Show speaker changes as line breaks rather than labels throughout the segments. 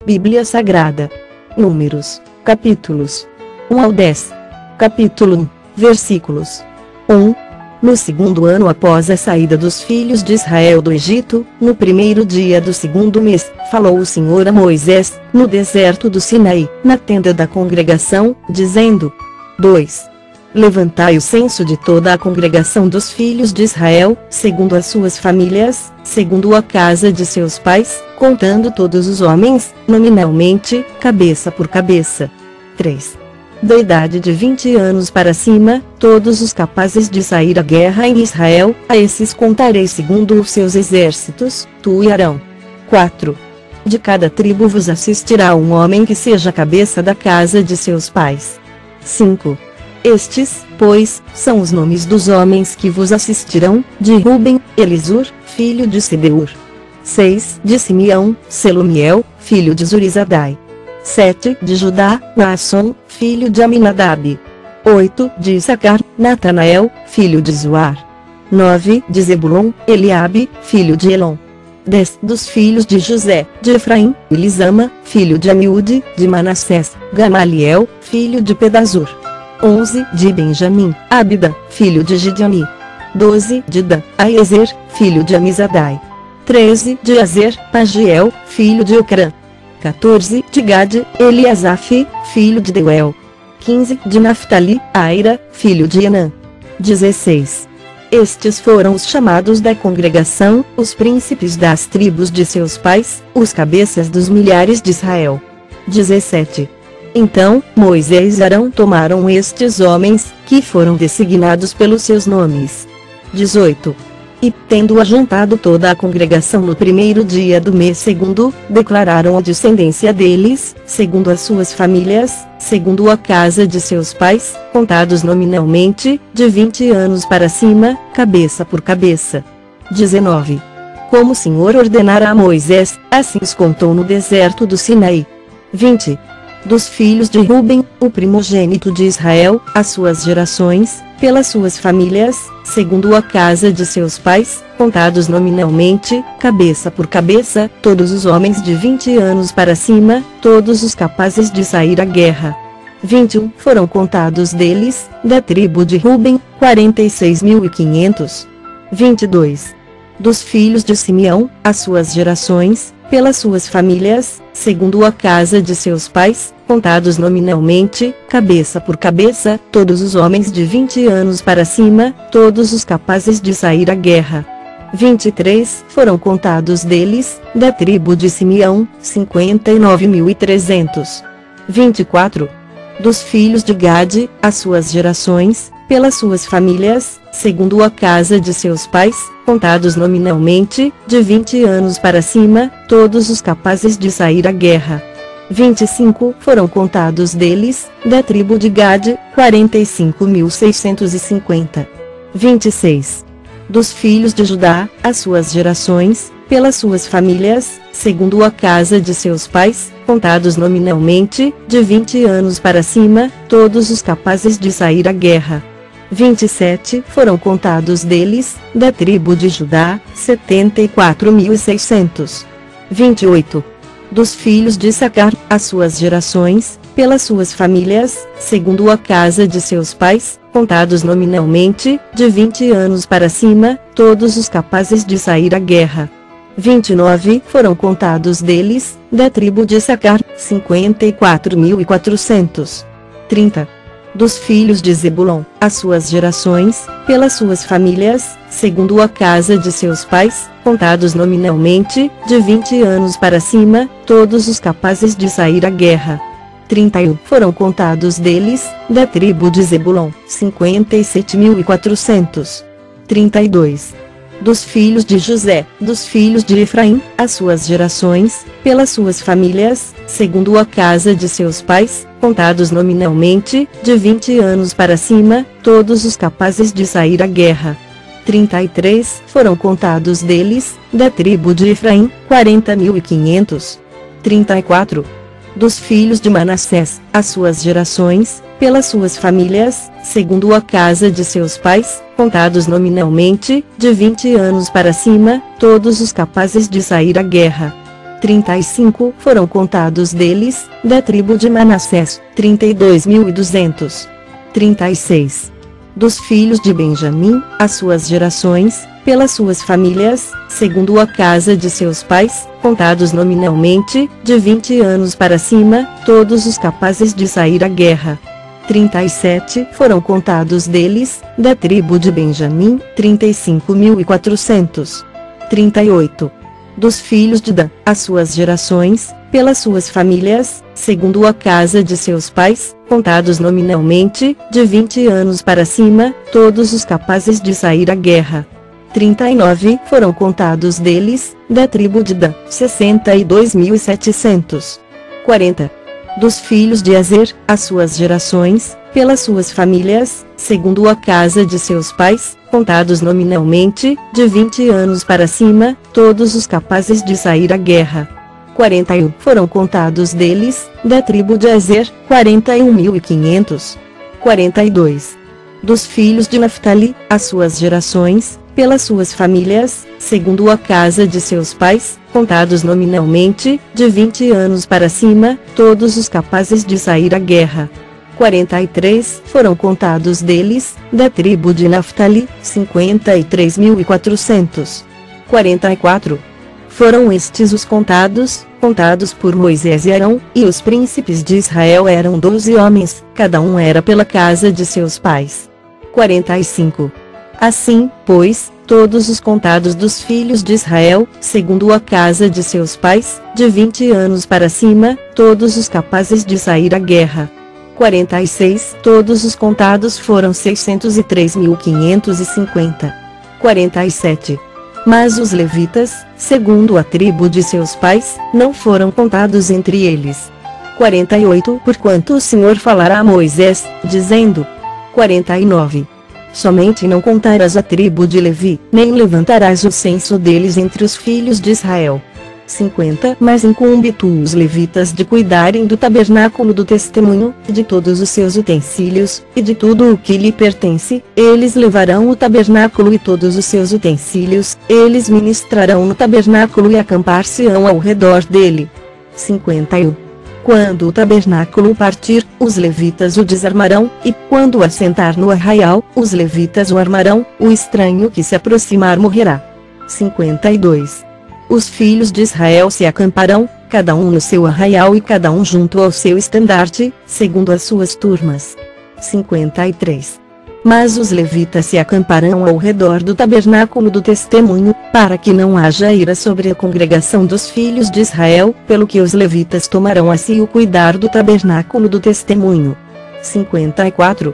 Bíblia Sagrada. Números, capítulos 1 ao 10. Capítulo 1, versículos 1. No segundo ano após a saída dos filhos de Israel do Egito, no primeiro dia do segundo mês, falou o Senhor a Moisés, no deserto do Sinaí, na tenda da congregação, dizendo: 2. Levantai o censo de toda a congregação dos filhos de Israel, segundo as suas famílias, segundo a casa de seus pais, contando todos os homens, nominalmente, cabeça por cabeça. 3. Da idade de 20 anos para cima, todos os capazes de sair à guerra em Israel, a esses contarei segundo os seus exércitos, tu e Arão. 4. De cada tribo vos assistirá um homem que seja a cabeça da casa de seus pais. 5. Estes, pois, são os nomes dos homens que vos assistirão: de Ruben, Elisur, filho de Sebeur. 6. De Simeão, Selumiel, filho de Zurizadai. 7. De Judá, Naasson, filho de Aminadab. 8. De Issacar, Natanael, filho de Zuar. 9. De Zebulon, Eliabe, filho de Elon. 10. Dos filhos de José, de Efraim, Elisama, filho de Amiúde, de Manassés, Gamaliel, filho de Pedazur. 11. De Benjamim, Abida, filho de Gideoni. 12. De Dan, Aiezer, filho de Amizadai. 13. De Azer, Pagiel, filho de Ocrã. 14. De Gade, Eliasaf, filho de Deuel. 15. De Naftali, Aira, filho de Enã. 16. Estes foram os chamados da congregação, os príncipes das tribos de seus pais, os cabeças dos milhares de Israel. 17. Então, Moisés e Arão tomaram estes homens, que foram designados pelos seus nomes. 18. E, tendo ajuntado toda a congregação no primeiro dia do mês segundo, declararam a descendência deles, segundo as suas famílias, segundo a casa de seus pais, contados nominalmente, de 20 anos para cima, cabeça por cabeça. 19. Como o Senhor ordenara a Moisés, assim os contou no deserto do Sinaí. 20. Dos filhos de Ruben, o primogênito de Israel, as suas gerações, pelas suas famílias, segundo a casa de seus pais, contados nominalmente, cabeça por cabeça, todos os homens de 20 anos para cima, todos os capazes de sair à guerra. 21. Foram contados deles, da tribo de Ruben, 46.500. 22. Dos filhos de Simeão, as suas gerações, pelas suas famílias, segundo a casa de seus pais, contados nominalmente, cabeça por cabeça, todos os homens de 20 anos para cima, todos os capazes de sair à guerra. 23. Foram contados deles, da tribo de Simeão, 59.300. 24. Dos filhos de Gade, as suas gerações, pelas suas famílias, segundo a casa de seus pais, contados nominalmente, de 20 anos para cima, todos os capazes de sair à guerra. 25. Foram contados deles, da tribo de Gade, 45.650. 26. Dos filhos de Judá, as suas gerações, pelas suas famílias, segundo a casa de seus pais, contados nominalmente, de 20 anos para cima, todos os capazes de sair à guerra. 27. Foram contados deles, da tribo de Judá, 74.600. 28. Dos filhos de Issacar, as suas gerações, pelas suas famílias, segundo a casa de seus pais, contados nominalmente, de 20 anos para cima, todos os capazes de sair à guerra. 29. Foram contados deles, da tribo de Issacar, 54.400. 30. Dos filhos de Zebulon, as suas gerações, pelas suas famílias, segundo a casa de seus pais, contados nominalmente, de 20 anos para cima, todos os capazes de sair à guerra. 31. Foram contados deles, da tribo de Zebulon, 57.400. 32. Dos filhos de José, dos filhos de Efraim, as suas gerações, pelas suas famílias, segundo a casa de seus pais, contados nominalmente, de 20 anos para cima, todos os capazes de sair à guerra. 33. Foram contados deles, da tribo de Efraim, 40.500. 34. Dos filhos de Manassés, as suas gerações, pelas suas famílias, segundo a casa de seus pais, contados nominalmente, de 20 anos para cima, todos os capazes de sair à guerra. 35 foram contados deles, da tribo de Manassés, 32.200. 36. Dos filhos de Benjamim, as suas gerações, pelas suas famílias, segundo a casa de seus pais, contados nominalmente, de 20 anos para cima, todos os capazes de sair à guerra. 37 foram contados deles, da tribo de Benjamim, 35.400. 38. Dos filhos de Dan, as suas gerações, pelas suas famílias, segundo a casa de seus pais, contados nominalmente, de 20 anos para cima, todos os capazes de sair à guerra. 39 foram contados deles, da tribo de Dan, 62.700. 40. Dos filhos de Azer, as suas gerações, pelas suas famílias, segundo a casa de seus pais, contados nominalmente, de 20 anos para cima, todos os capazes de sair à guerra. 41 foram contados deles, da tribo de Azer, 41.500. 42. Dos filhos de Naftali, as suas gerações, pelas suas famílias, segundo a casa de seus pais, contados nominalmente, de 20 anos para cima, todos os capazes de sair à guerra. 43 foram contados deles, da tribo de Naftali, 53.400. 44. Foram estes os contados por Moisés e Arão, e os príncipes de Israel eram 12 homens, cada um era pela casa de seus pais. 45. Assim, pois, todos os contados dos filhos de Israel, segundo a casa de seus pais, de 20 anos para cima, todos os capazes de sair à guerra. 46 Todos os contados foram 603.550. 47. Mas os levitas, segundo a tribo de seus pais, não foram contados entre eles. 48 Porquanto o Senhor falará a Moisés, dizendo. 49. Somente não contarás a tribo de Levi, nem levantarás o censo deles entre os filhos de Israel. 50 Mas incumbe tu os levitas de cuidarem do tabernáculo do testemunho, de todos os seus utensílios, e de tudo o que lhe pertence, eles levarão o tabernáculo e todos os seus utensílios, eles ministrarão no tabernáculo e acampar-se-ão ao redor dele. 51 Quando o tabernáculo partir, os levitas o desarmarão, e, quando assentar no arraial, os levitas o armarão, o estranho que se aproximar morrerá. 52 Os filhos de Israel se acamparão, cada um no seu arraial e cada um junto ao seu estandarte, segundo as suas turmas. 53 Mas os levitas se acamparão ao redor do tabernáculo do testemunho, para que não haja ira sobre a congregação dos filhos de Israel, pelo que os levitas tomarão a si o cuidar do tabernáculo do testemunho. 54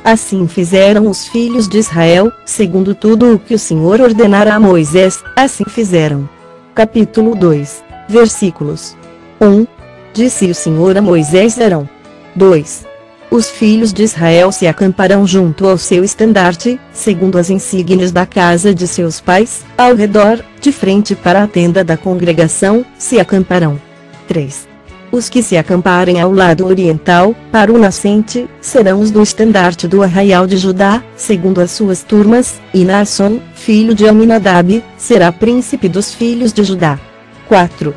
Assim fizeram os filhos de Israel, segundo tudo o que o Senhor ordenara a Moisés, assim fizeram. Capítulo 2, versículos 1. Disse o Senhor a Moisés e Arão. 2. Os filhos de Israel se acamparão junto ao seu estandarte, segundo as insígnias da casa de seus pais, ao redor, de frente para a tenda da congregação, se acamparão. 3. Os que se acamparem ao lado oriental, para o nascente, serão os do estandarte do arraial de Judá, segundo as suas turmas, e Naasson, filho de Aminadab, será príncipe dos filhos de Judá. 4.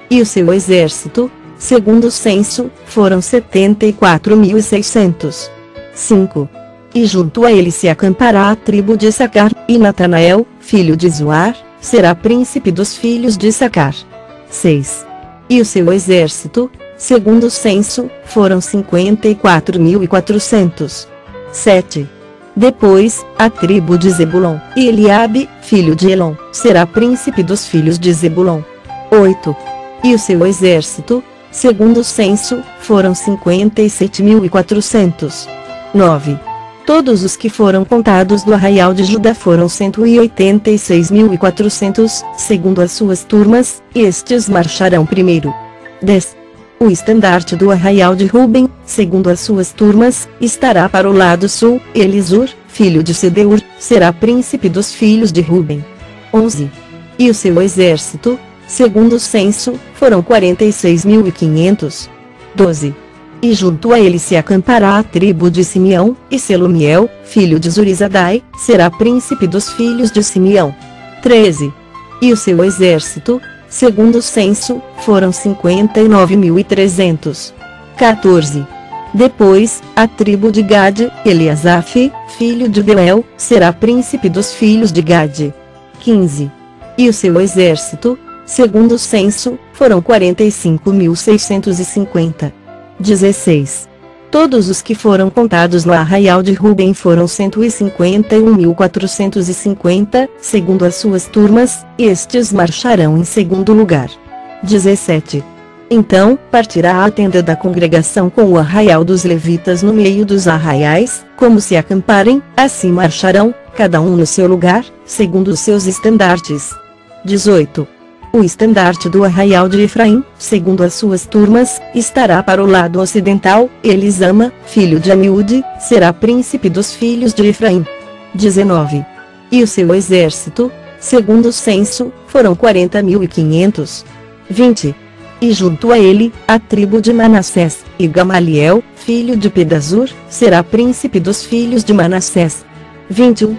E o seu exército, segundo o censo, foram 74.600. 5. E junto a ele se acampará a tribo de Issacar, e Natanael, filho de Zuar, será príncipe dos filhos de Issacar. 6. E o seu exército, segundo o censo, foram 54.400. 7. Depois, a tribo de Zebulon, e Eliabe, filho de Elon, será príncipe dos filhos de Zebulon. 8. E o seu exército, segundo o censo, foram 57.400. 9. Todos os que foram contados do arraial de Judá foram 186.400, segundo as suas turmas, e estes marcharão primeiro. 10. O estandarte do arraial de Ruben, segundo as suas turmas, estará para o lado sul, e Elisur, filho de Sedeur, será príncipe dos filhos de Ruben. 11. E o seu exército, segundo o censo, foram 46.500. 12. E junto a ele se acampará a tribo de Simeão, e Selumiel, filho de Zurizadai, será príncipe dos filhos de Simeão. 13. E o seu exército, segundo o censo, foram 59.300. 14. Depois, a tribo de Gade, Eliasaf, filho de Deuel, será príncipe dos filhos de Gade. 15. E o seu exército, segundo o censo, foram 45.650. 16. Todos os que foram contados no arraial de Ruben foram 151.450, segundo as suas turmas, e estes marcharão em segundo lugar. 17. Então, partirá a tenda da congregação com o arraial dos levitas no meio dos arraiais, como se acamparem, assim marcharão, cada um no seu lugar, segundo os seus estandartes. 18. O estandarte do arraial de Efraim, segundo as suas turmas, estará para o lado ocidental. Elisama, filho de Amiúde, será príncipe dos filhos de Efraim. 19. E o seu exército, segundo o censo, foram 40.500. 20. E junto a ele, a tribo de Manassés, e Gamaliel, filho de Pedazur, será príncipe dos filhos de Manassés. 21.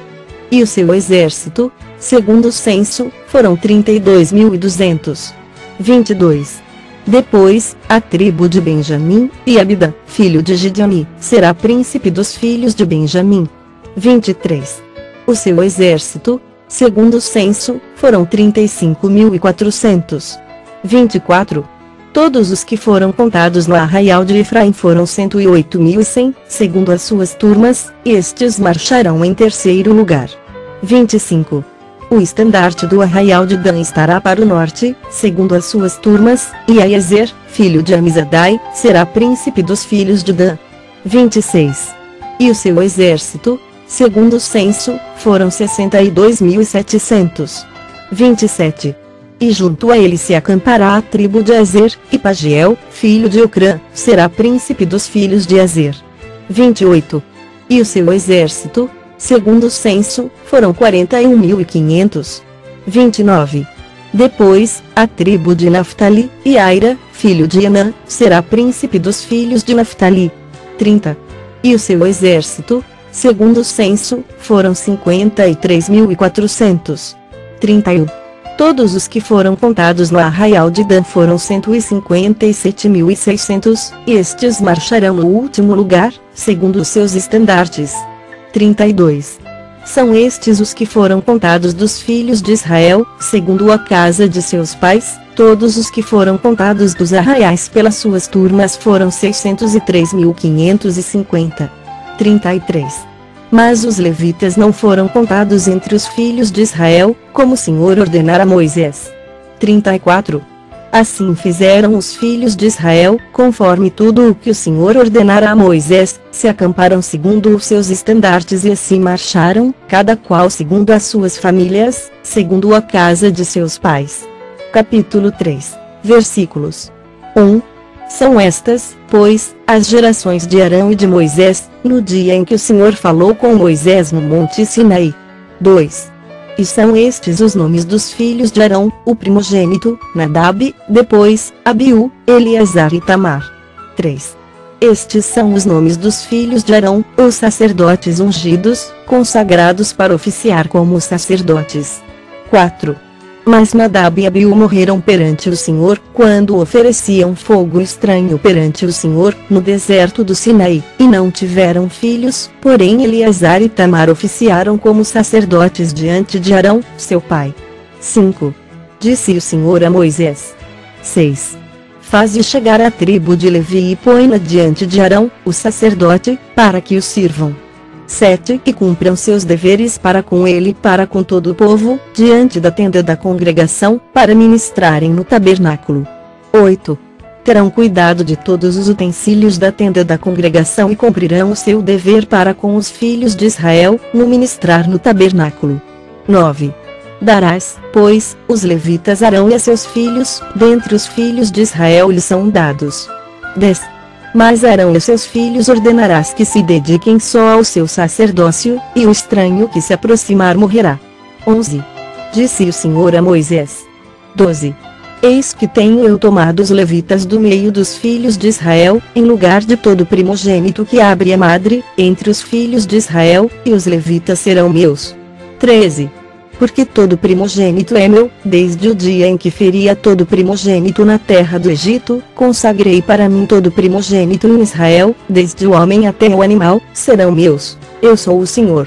E o seu exército, segundo o censo, foram 32.200. 22. Depois, a tribo de Benjamim, e Abida, filho de Gideoni, será príncipe dos filhos de Benjamim. 23. O seu exército, segundo o censo, foram 35.400. 24. Todos os que foram contados no arraial de Efraim foram 108.100, segundo as suas turmas, e estes marcharão em terceiro lugar. 25. O estandarte do arraial de Dan estará para o norte, segundo as suas turmas, e Aiezer, filho de Amizadai, será príncipe dos filhos de Dan. 26. E o seu exército, segundo o censo, foram 62.700. 27. E junto a ele se acampará a tribo de Azer, e Pagiel, filho de Ocrã, será príncipe dos filhos de Azer. 28. E o seu exército, segundo o censo, foram 41.500. 29. Depois, a tribo de Naftali, e Aira, filho de Enã, será príncipe dos filhos de Naftali. 30. E o seu exército, segundo o censo, foram 53.400. 31. Todos os que foram contados no arraial de Dan foram 157.600, e estes marcharão no último lugar, segundo os seus estandartes. 32. São estes os que foram contados dos filhos de Israel, segundo a casa de seus pais. Todos os que foram contados dos arraiais pelas suas turmas foram 603.550. 33. Mas os levitas não foram contados entre os filhos de Israel, como o Senhor ordenara a Moisés. 34. Assim fizeram os filhos de Israel, conforme tudo o que o Senhor ordenara a Moisés, se acamparam segundo os seus estandartes e assim marcharam, cada qual segundo as suas famílias, segundo a casa de seus pais. Capítulo 3, versículos 1. São estas, pois, as gerações de Arão e de Moisés, no dia em que o Senhor falou com Moisés no monte Sinaí. 2. E são estes os nomes dos filhos de Arão, o primogênito, Nadab, depois, Abiú, Eleazar e Tamar. 3. Estes são os nomes dos filhos de Arão, os sacerdotes ungidos, consagrados para oficiar como sacerdotes. 4. Mas Nadab e Abiú morreram perante o Senhor, quando ofereciam fogo estranho perante o Senhor, no deserto do Sinaí, e não tiveram filhos, porém Eleazar e Tamar oficiaram como sacerdotes diante de Arão, seu pai. 5. Disse o Senhor a Moisés. 6. Faze chegar a tribo de Levi e põe-na diante de Arão, o sacerdote, para que o sirvam. 7. E cumpram seus deveres para com ele e para com todo o povo, diante da tenda da congregação, para ministrarem no tabernáculo. 8. Terão cuidado de todos os utensílios da tenda da congregação e cumprirão o seu dever para com os filhos de Israel, no ministrar no tabernáculo. 9. Darás, pois, os levitas a Arão e a seus filhos, dentre os filhos de Israel lhes são dados. 10. Mas Arão e seus filhos ordenarás que se dediquem só ao seu sacerdócio, e o estranho que se aproximar morrerá. 11. Disse o Senhor a Moisés. 12. Eis que tenho eu tomado os levitas do meio dos filhos de Israel, em lugar de todo primogênito que abre a madre, entre os filhos de Israel, e os levitas serão meus. 13. porque todo primogênito é meu, desde o dia em que feri a todo primogênito na terra do Egito, consagrei para mim todo primogênito em Israel, desde o homem até o animal, serão meus. Eu sou o Senhor.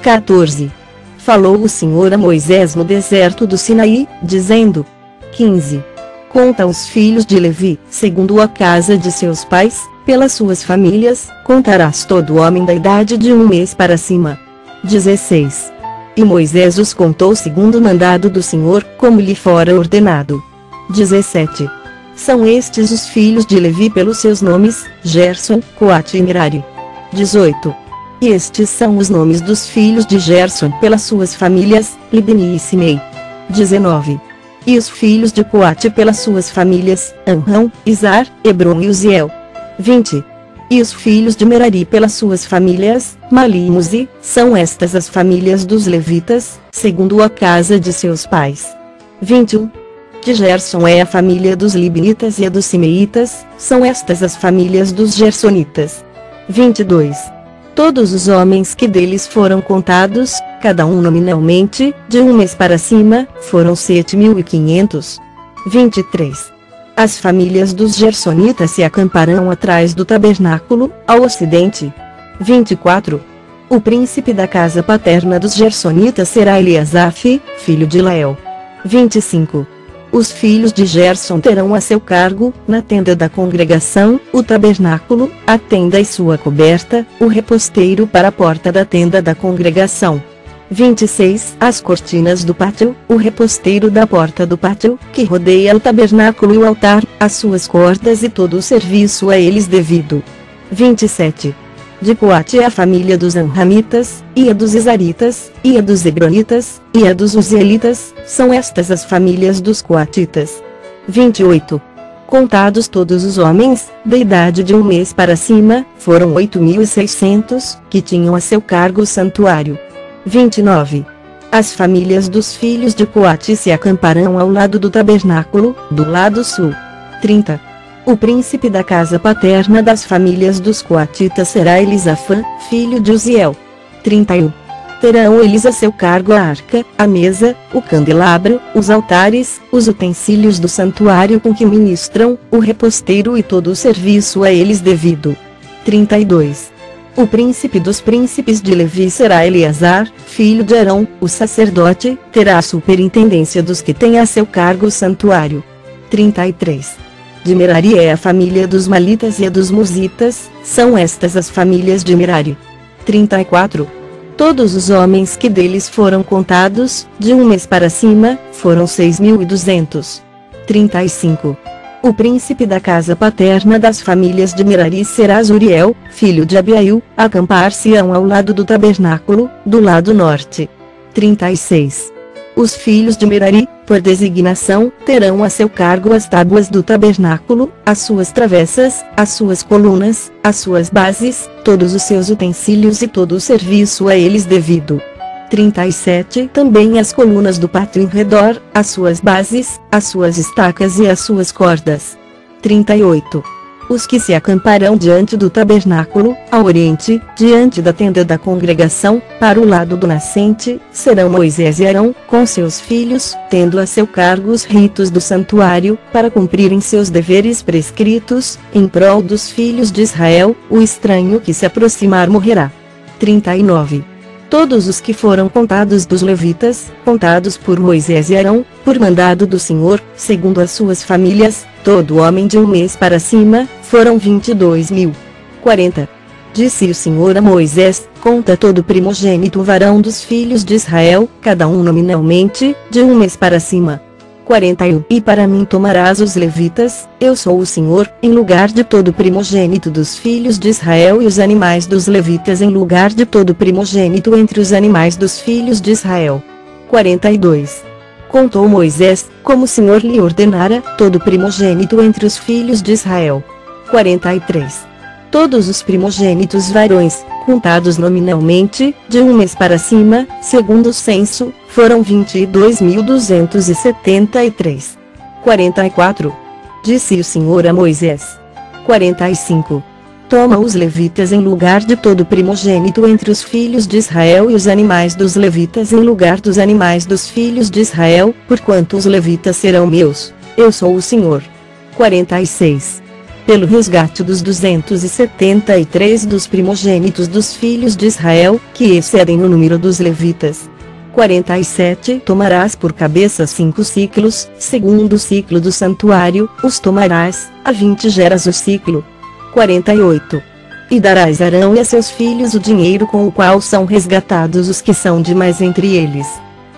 14. Falou o Senhor a Moisés no deserto do Sinaí, dizendo: 15. Conta os filhos de Levi, segundo a casa de seus pais, pelas suas famílias, contarás todo homem da idade de 1 mês para cima. 16. E Moisés os contou segundo o mandado do Senhor, como lhe fora ordenado. 17. São estes os filhos de Levi pelos seus nomes, Gerson, Coate e Merari. 18. E estes são os nomes dos filhos de Gerson pelas suas famílias, Libni e Simei. 19. E os filhos de Coate pelas suas famílias, Amrão, Izar, Hebron e Uziel. 20. E os filhos de Merari pelas suas famílias, Mali e Muzi, são estas as famílias dos levitas, segundo a casa de seus pais. 21. De Gerson é a família dos libnitas e a dos simeitas, são estas as famílias dos gersonitas. 22. Todos os homens que deles foram contados, cada um nominalmente, de 1 mês para cima, foram 7.500. 23. As famílias dos gersonitas se acamparão atrás do tabernáculo, ao ocidente. 24. O príncipe da casa paterna dos gersonitas será Eliasaf, filho de Lael. 25. Os filhos de Gerson terão a seu cargo, na tenda da congregação, o tabernáculo, a tenda e sua coberta, o reposteiro para a porta da tenda da congregação. 26. As cortinas do pátio, o reposteiro da porta do pátio, que rodeia o tabernáculo e o altar, as suas cordas e todo o serviço a eles devido. 27. De Coate é a família dos Amramitas, e a dos Izaritas, e a dos Hebronitas, e a dos Uzielitas, são estas as famílias dos Coatitas. 28. Contados todos os homens, da idade de 1 mês para cima, foram 8.600, que tinham a seu cargo o santuário. 29. As famílias dos filhos de Coate se acamparão ao lado do tabernáculo, do lado sul. 30. O príncipe da casa paterna das famílias dos Coatitas será Elisafã, filho de Uziel. 31. Terão eles a seu cargo a arca, a mesa, o candelabro, os altares, os utensílios do santuário com que ministram, o reposteiro e todo o serviço a eles devido. 32. O príncipe dos príncipes de Levi será Eleazar, filho de Arão, o sacerdote, terá a superintendência dos que têm a seu cargo o santuário. 33. De Merari é a família dos Malitas e a dos Musitas, são estas as famílias de Merari. 34. Todos os homens que deles foram contados, de 1 mês para cima, foram 6.200. 35. O príncipe da casa paterna das famílias de Merari será Zuriel, filho de Abiail, acampar-se-ão ao lado do tabernáculo, do lado norte. 36. Os filhos de Merari, por designação, terão a seu cargo as tábuas do tabernáculo, as suas travessas, as suas colunas, as suas bases, todos os seus utensílios e todo o serviço a eles devido. 37. Também as colunas do pátio em redor, as suas bases, as suas estacas e as suas cordas. 38. Os que se acamparão diante do tabernáculo, ao oriente, diante da tenda da congregação, para o lado do nascente, serão Moisés e Arão, com seus filhos, tendo a seu cargo os ritos do santuário, para cumprirem seus deveres prescritos, em prol dos filhos de Israel, o estranho que se aproximar morrerá. 39. Todos os que foram contados dos levitas, contados por Moisés e Arão, por mandado do Senhor, segundo as suas famílias, todo homem de 1 mês para cima, foram 22.000. 40. Disse o Senhor a Moisés: conta todo primogênito varão dos filhos de Israel, cada um nominalmente, de 1 mês para cima. 41. E para mim tomarás os levitas, eu sou o Senhor, em lugar de todo primogênito dos filhos de Israel, e os animais dos levitas em lugar de todo primogênito entre os animais dos filhos de Israel. 42. Contou Moisés, como o Senhor lhe ordenara, todo primogênito entre os filhos de Israel. 43. Todos os primogênitos varões, contados nominalmente, de 1 mês para cima, segundo o censo, foram 22.273. 44. Disse o Senhor a Moisés. 45. toma os levitas em lugar de todo primogênito entre os filhos de Israel e os animais dos levitas em lugar dos animais dos filhos de Israel, porquanto os levitas serão meus. Eu sou o Senhor. 46. Pelo resgate dos 273 dos primogênitos dos filhos de Israel, que excedem no número dos levitas. 47. Tomarás por cabeça 5 ciclos, segundo o ciclo do santuário, os tomarás, a 20 geras o ciclo. 48. E darás a Arão e a seus filhos o dinheiro com o qual são resgatados os que são demais entre eles.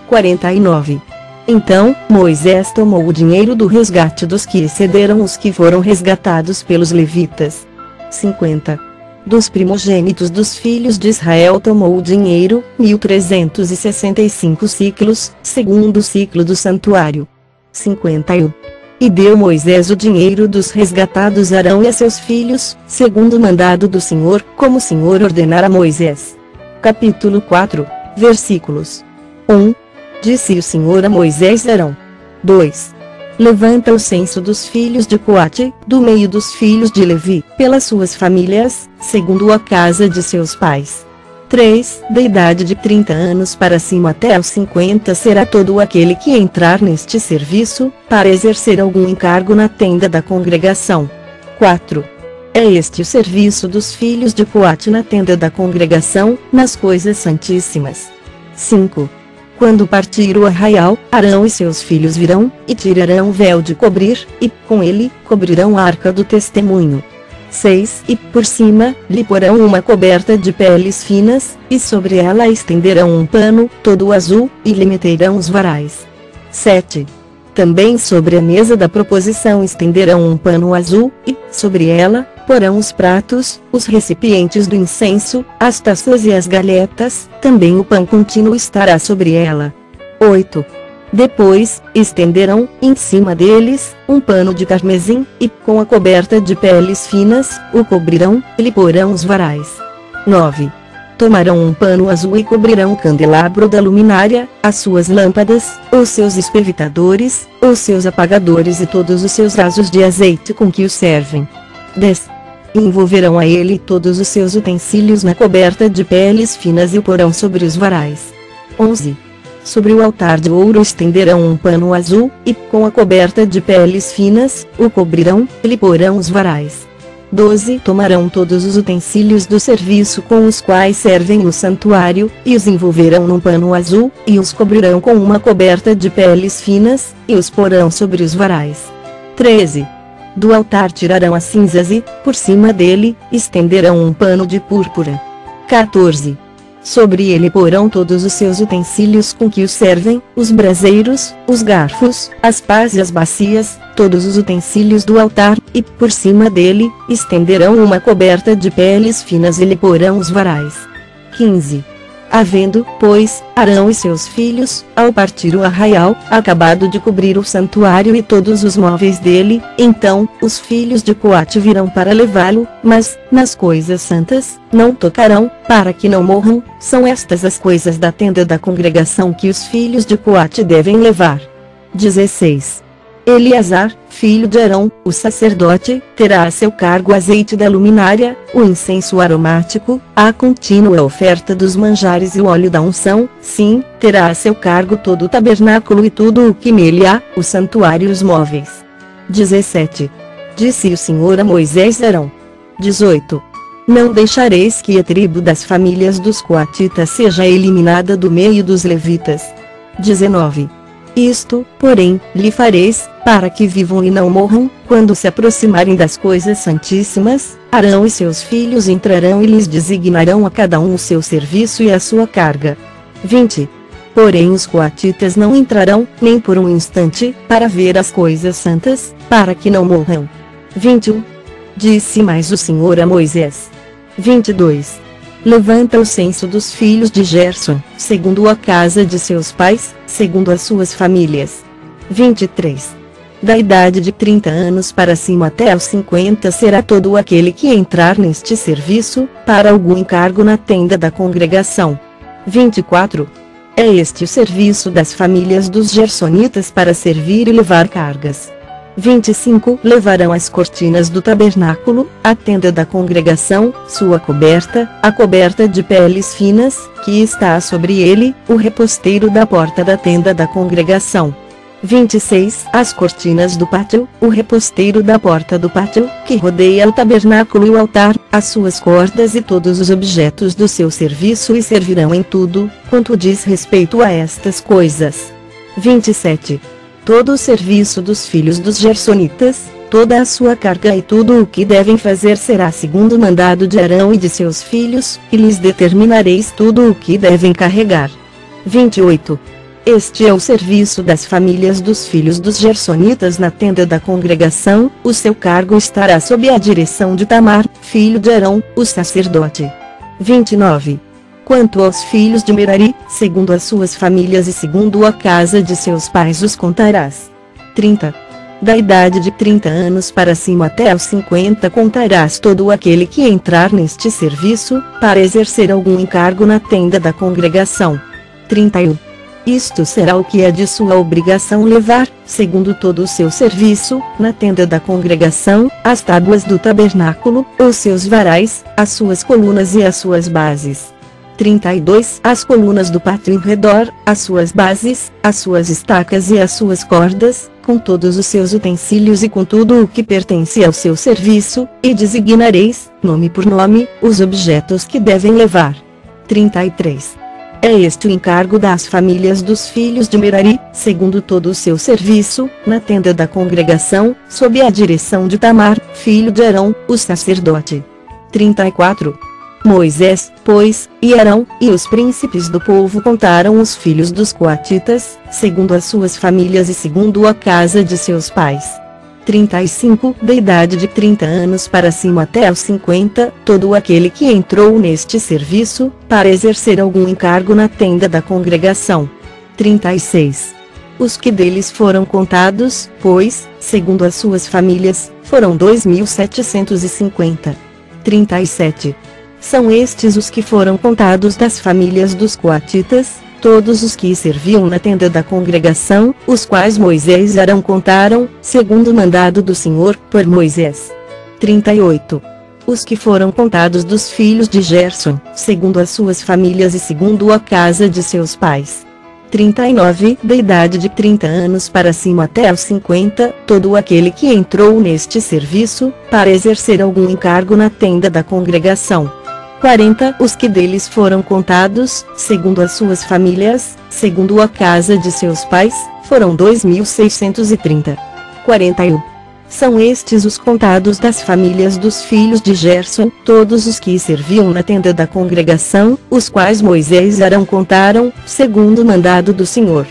49. Então, Moisés tomou o dinheiro do resgate dos que excederam os que foram resgatados pelos levitas. 50. Dos primogênitos dos filhos de Israel tomou o dinheiro, 1.365 ciclos, segundo o ciclo do santuário. 51. E deu Moisés o dinheiro dos resgatados a Arão e a seus filhos, segundo o mandado do Senhor, como o Senhor ordenara a Moisés. Capítulo 4, versículos 1. Disse o Senhor a Moisés e Arão. 2. Levanta o censo dos filhos de Coate, do meio dos filhos de Levi, pelas suas famílias, segundo a casa de seus pais. 3. Da idade de 30 anos para cima até aos 50 será todo aquele que entrar neste serviço, para exercer algum encargo na tenda da congregação. 4. É este o serviço dos filhos de Coate na tenda da congregação, nas coisas santíssimas. 5. Quando partir o arraial, Arão e seus filhos virão, e tirarão o véu de cobrir, e, com ele, cobrirão a arca do testemunho. 6. E, por cima, lhe porão uma coberta de peles finas, e sobre ela estenderão um pano, todo azul, e lhe meterão os varais. 7. Também sobre a mesa da proposição estenderão um pano azul, e, sobre ela, porão os pratos, os recipientes do incenso, as taças e as galhetas, também o pão contínuo estará sobre ela. 8. Depois, estenderão, em cima deles, um pano de carmesim, e, com a coberta de peles finas, o cobrirão, e lhe porão os varais. 9. Tomarão um pano azul e cobrirão o candelabro da luminária, as suas lâmpadas, os seus espevitadores, os seus apagadores e todos os seus vasos de azeite com que o servem. 10. Envolverão a ele todos os seus utensílios na coberta de peles finas e o porão sobre os varais. 11. Sobre o altar de ouro estenderão um pano azul, e, com a coberta de peles finas, o cobrirão, e lhe porão os varais. 12. Tomarão todos os utensílios do serviço com os quais servem no santuário, e os envolverão num pano azul, e os cobrirão com uma coberta de peles finas, e os porão sobre os varais. 13. Do altar tirarão as cinzas e, por cima dele, estenderão um pano de púrpura. 14. Sobre ele porão todos os seus utensílios com que os servem, os braseiros, os garfos, as pás e as bacias, todos os utensílios do altar, e, por cima dele, estenderão uma coberta de peles finas e lhe porão os varais. 15. Havendo, pois, Arão e seus filhos, ao partir o arraial, acabado de cobrir o santuário e todos os móveis dele, então, os filhos de Coate virão para levá-lo, mas, nas coisas santas, não tocarão, para que não morram. São estas as coisas da tenda da congregação que os filhos de Coate devem levar. 16. Eleazar, filho de Arão, o sacerdote, terá a seu cargo o azeite da luminária, o incenso aromático, a contínua oferta dos manjares e o óleo da unção, sim, terá a seu cargo todo o tabernáculo e tudo o que nele há, o santuário e os móveis. 17. Disse o Senhor a Moisés e Arão. 18. Não deixareis que a tribo das famílias dos coatitas seja eliminada do meio dos levitas. 19. Isto, porém, lhe fareis, para que vivam e não morram, quando se aproximarem das coisas santíssimas, Arão e seus filhos entrarão e lhes designarão a cada um o seu serviço e a sua carga. 20. Porém os coatitas não entrarão, nem por um instante, para ver as coisas santas, para que não morram. 21. Disse mais o Senhor a Moisés. 22. Levanta o censo dos filhos de Gerson, segundo a casa de seus pais, segundo as suas famílias. 23. Da idade de 30 anos para cima até aos 50 será todo aquele que entrar neste serviço, para algum encargo na tenda da congregação. 24. É este o serviço das famílias dos gersonitas para servir e levar cargas. 25 Levarão as cortinas do tabernáculo, a tenda da congregação, sua coberta, a coberta de peles finas, que está sobre ele, o reposteiro da porta da tenda da congregação. 26 As cortinas do pátio, o reposteiro da porta do pátio, que rodeia o tabernáculo e o altar, as suas cordas e todos os objetos do seu serviço e servirão em tudo, quanto diz respeito a estas coisas. 27 Todo o serviço dos filhos dos Gersonitas, toda a sua carga e tudo o que devem fazer será segundo o mandado de Arão e de seus filhos, e lhes determinareis tudo o que devem carregar. 28 Este é o serviço das famílias dos filhos dos Gersonitas na tenda da congregação, o seu cargo estará sob a direção de Tamar, filho de Arão, o sacerdote. 29 Quanto aos filhos de Merari, segundo as suas famílias e segundo a casa de seus pais os contarás. 30 Da idade de 30 anos para cima até aos 50 contarás todo aquele que entrar neste serviço, para exercer algum encargo na tenda da congregação. 31 Isto será o que é de sua obrigação levar, segundo todo o seu serviço, na tenda da congregação, as tábuas do tabernáculo, os seus varais, as suas colunas e as suas bases. 32 As colunas do pátio em redor, as suas bases, as suas estacas e as suas cordas, com todos os seus utensílios e com tudo o que pertence ao seu serviço, e designareis, nome por nome, os objetos que devem levar. 33 É este o encargo das famílias dos filhos de Merari, segundo todo o seu serviço, na tenda da congregação, sob a direção de Tamar, filho de Arão, o sacerdote. 34 Moisés, pois, e Arão, e os príncipes do povo contaram os filhos dos coatitas, segundo as suas famílias e segundo a casa de seus pais. 35 Da idade de 30 anos para cima até aos 50, todo aquele que entrou neste serviço, para exercer algum encargo na tenda da congregação. 36 Os que deles foram contados, pois, segundo as suas famílias, foram 2.750. 37 São estes os que foram contados das famílias dos coatitas, todos os que serviam na tenda da congregação, os quais Moisés e Arão contaram, segundo o mandado do Senhor, por Moisés. 38 Os que foram contados dos filhos de Gerson, segundo as suas famílias e segundo a casa de seus pais. 39 Da idade de 30 anos para cima até aos 50, todo aquele que entrou neste serviço, para exercer algum encargo na tenda da congregação. 40 Os que deles foram contados, segundo as suas famílias, segundo a casa de seus pais, foram 2.630. 41 São estes os contados das famílias dos filhos de Gerson, todos os que serviam na tenda da congregação, os quais Moisés e Arão contaram, segundo o mandado do Senhor.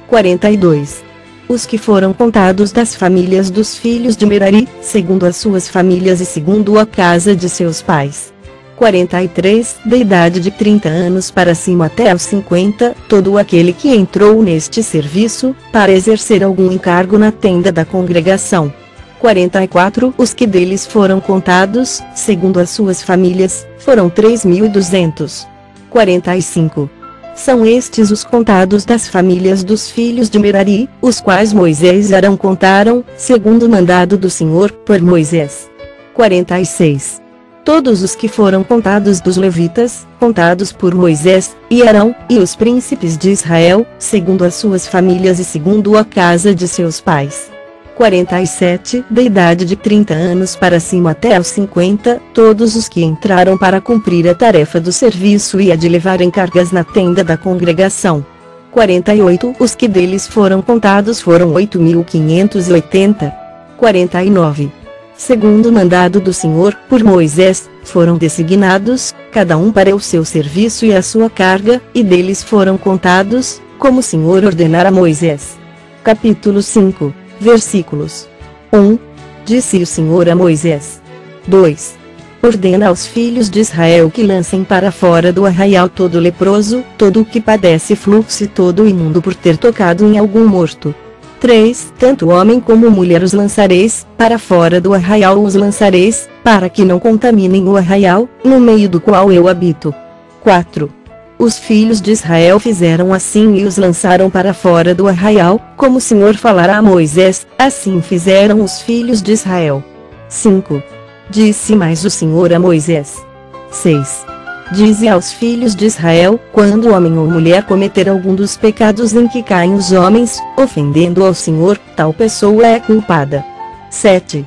42 Os que foram contados das famílias dos filhos de Merari, segundo as suas famílias e segundo a casa de seus pais. 43 Da idade de 30 anos para cima até aos 50, todo aquele que entrou neste serviço, para exercer algum encargo na tenda da congregação. 44 Os que deles foram contados, segundo as suas famílias, foram 3.200. 45 São estes os contados das famílias dos filhos de Merari, os quais Moisés e Arão contaram, segundo o mandado do Senhor, por Moisés. 46 Todos os que foram contados dos levitas, contados por Moisés, e Arão, e os príncipes de Israel, segundo as suas famílias e segundo a casa de seus pais. 47 Da idade de 30 anos para cima até aos 50, todos os que entraram para cumprir a tarefa do serviço e a de levarem cargas na tenda da congregação. 48 Os que deles foram contados foram 8.580. 49 Segundo o mandado do Senhor, por Moisés, foram designados, cada um para o seu serviço e a sua carga, e deles foram contados, como o Senhor ordenara a Moisés. Capítulo 5, versículos 1. Disse o Senhor a Moisés. 2. Ordena aos filhos de Israel que lancem para fora do arraial todo leproso, todo o que padece fluxo e todo imundo por ter tocado em algum morto. 3. Tanto homem como mulher os lançareis, para fora do arraial os lançareis, para que não contaminem o arraial, no meio do qual eu habito. 4. Os filhos de Israel fizeram assim e os lançaram para fora do arraial, como o Senhor falara a Moisés, assim fizeram os filhos de Israel. 5. Disse mais o Senhor a Moisés. 6. Dize aos filhos de Israel, quando homem ou mulher cometer algum dos pecados em que caem os homens, ofendendo ao Senhor, tal pessoa é culpada. 7.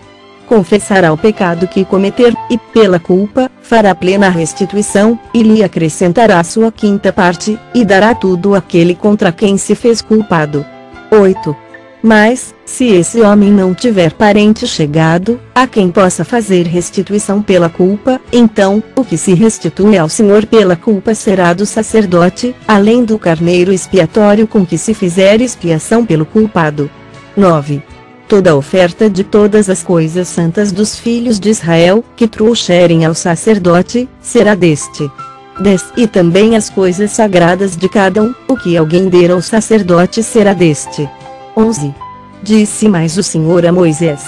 Confessará o pecado que cometer, e pela culpa, fará plena restituição, e lhe acrescentará sua quinta parte, e dará tudo àquele contra quem se fez culpado. 8. Mas, se esse homem não tiver parente chegado, a quem possa fazer restituição pela culpa, então, o que se restitui ao Senhor pela culpa será do sacerdote, além do carneiro expiatório com que se fizer expiação pelo culpado. 9. Toda oferta de todas as coisas santas dos filhos de Israel, que trouxerem ao sacerdote, será deste. 10. E também as coisas sagradas de cada um, o que alguém der ao sacerdote será deste. 11. Disse mais o Senhor a Moisés.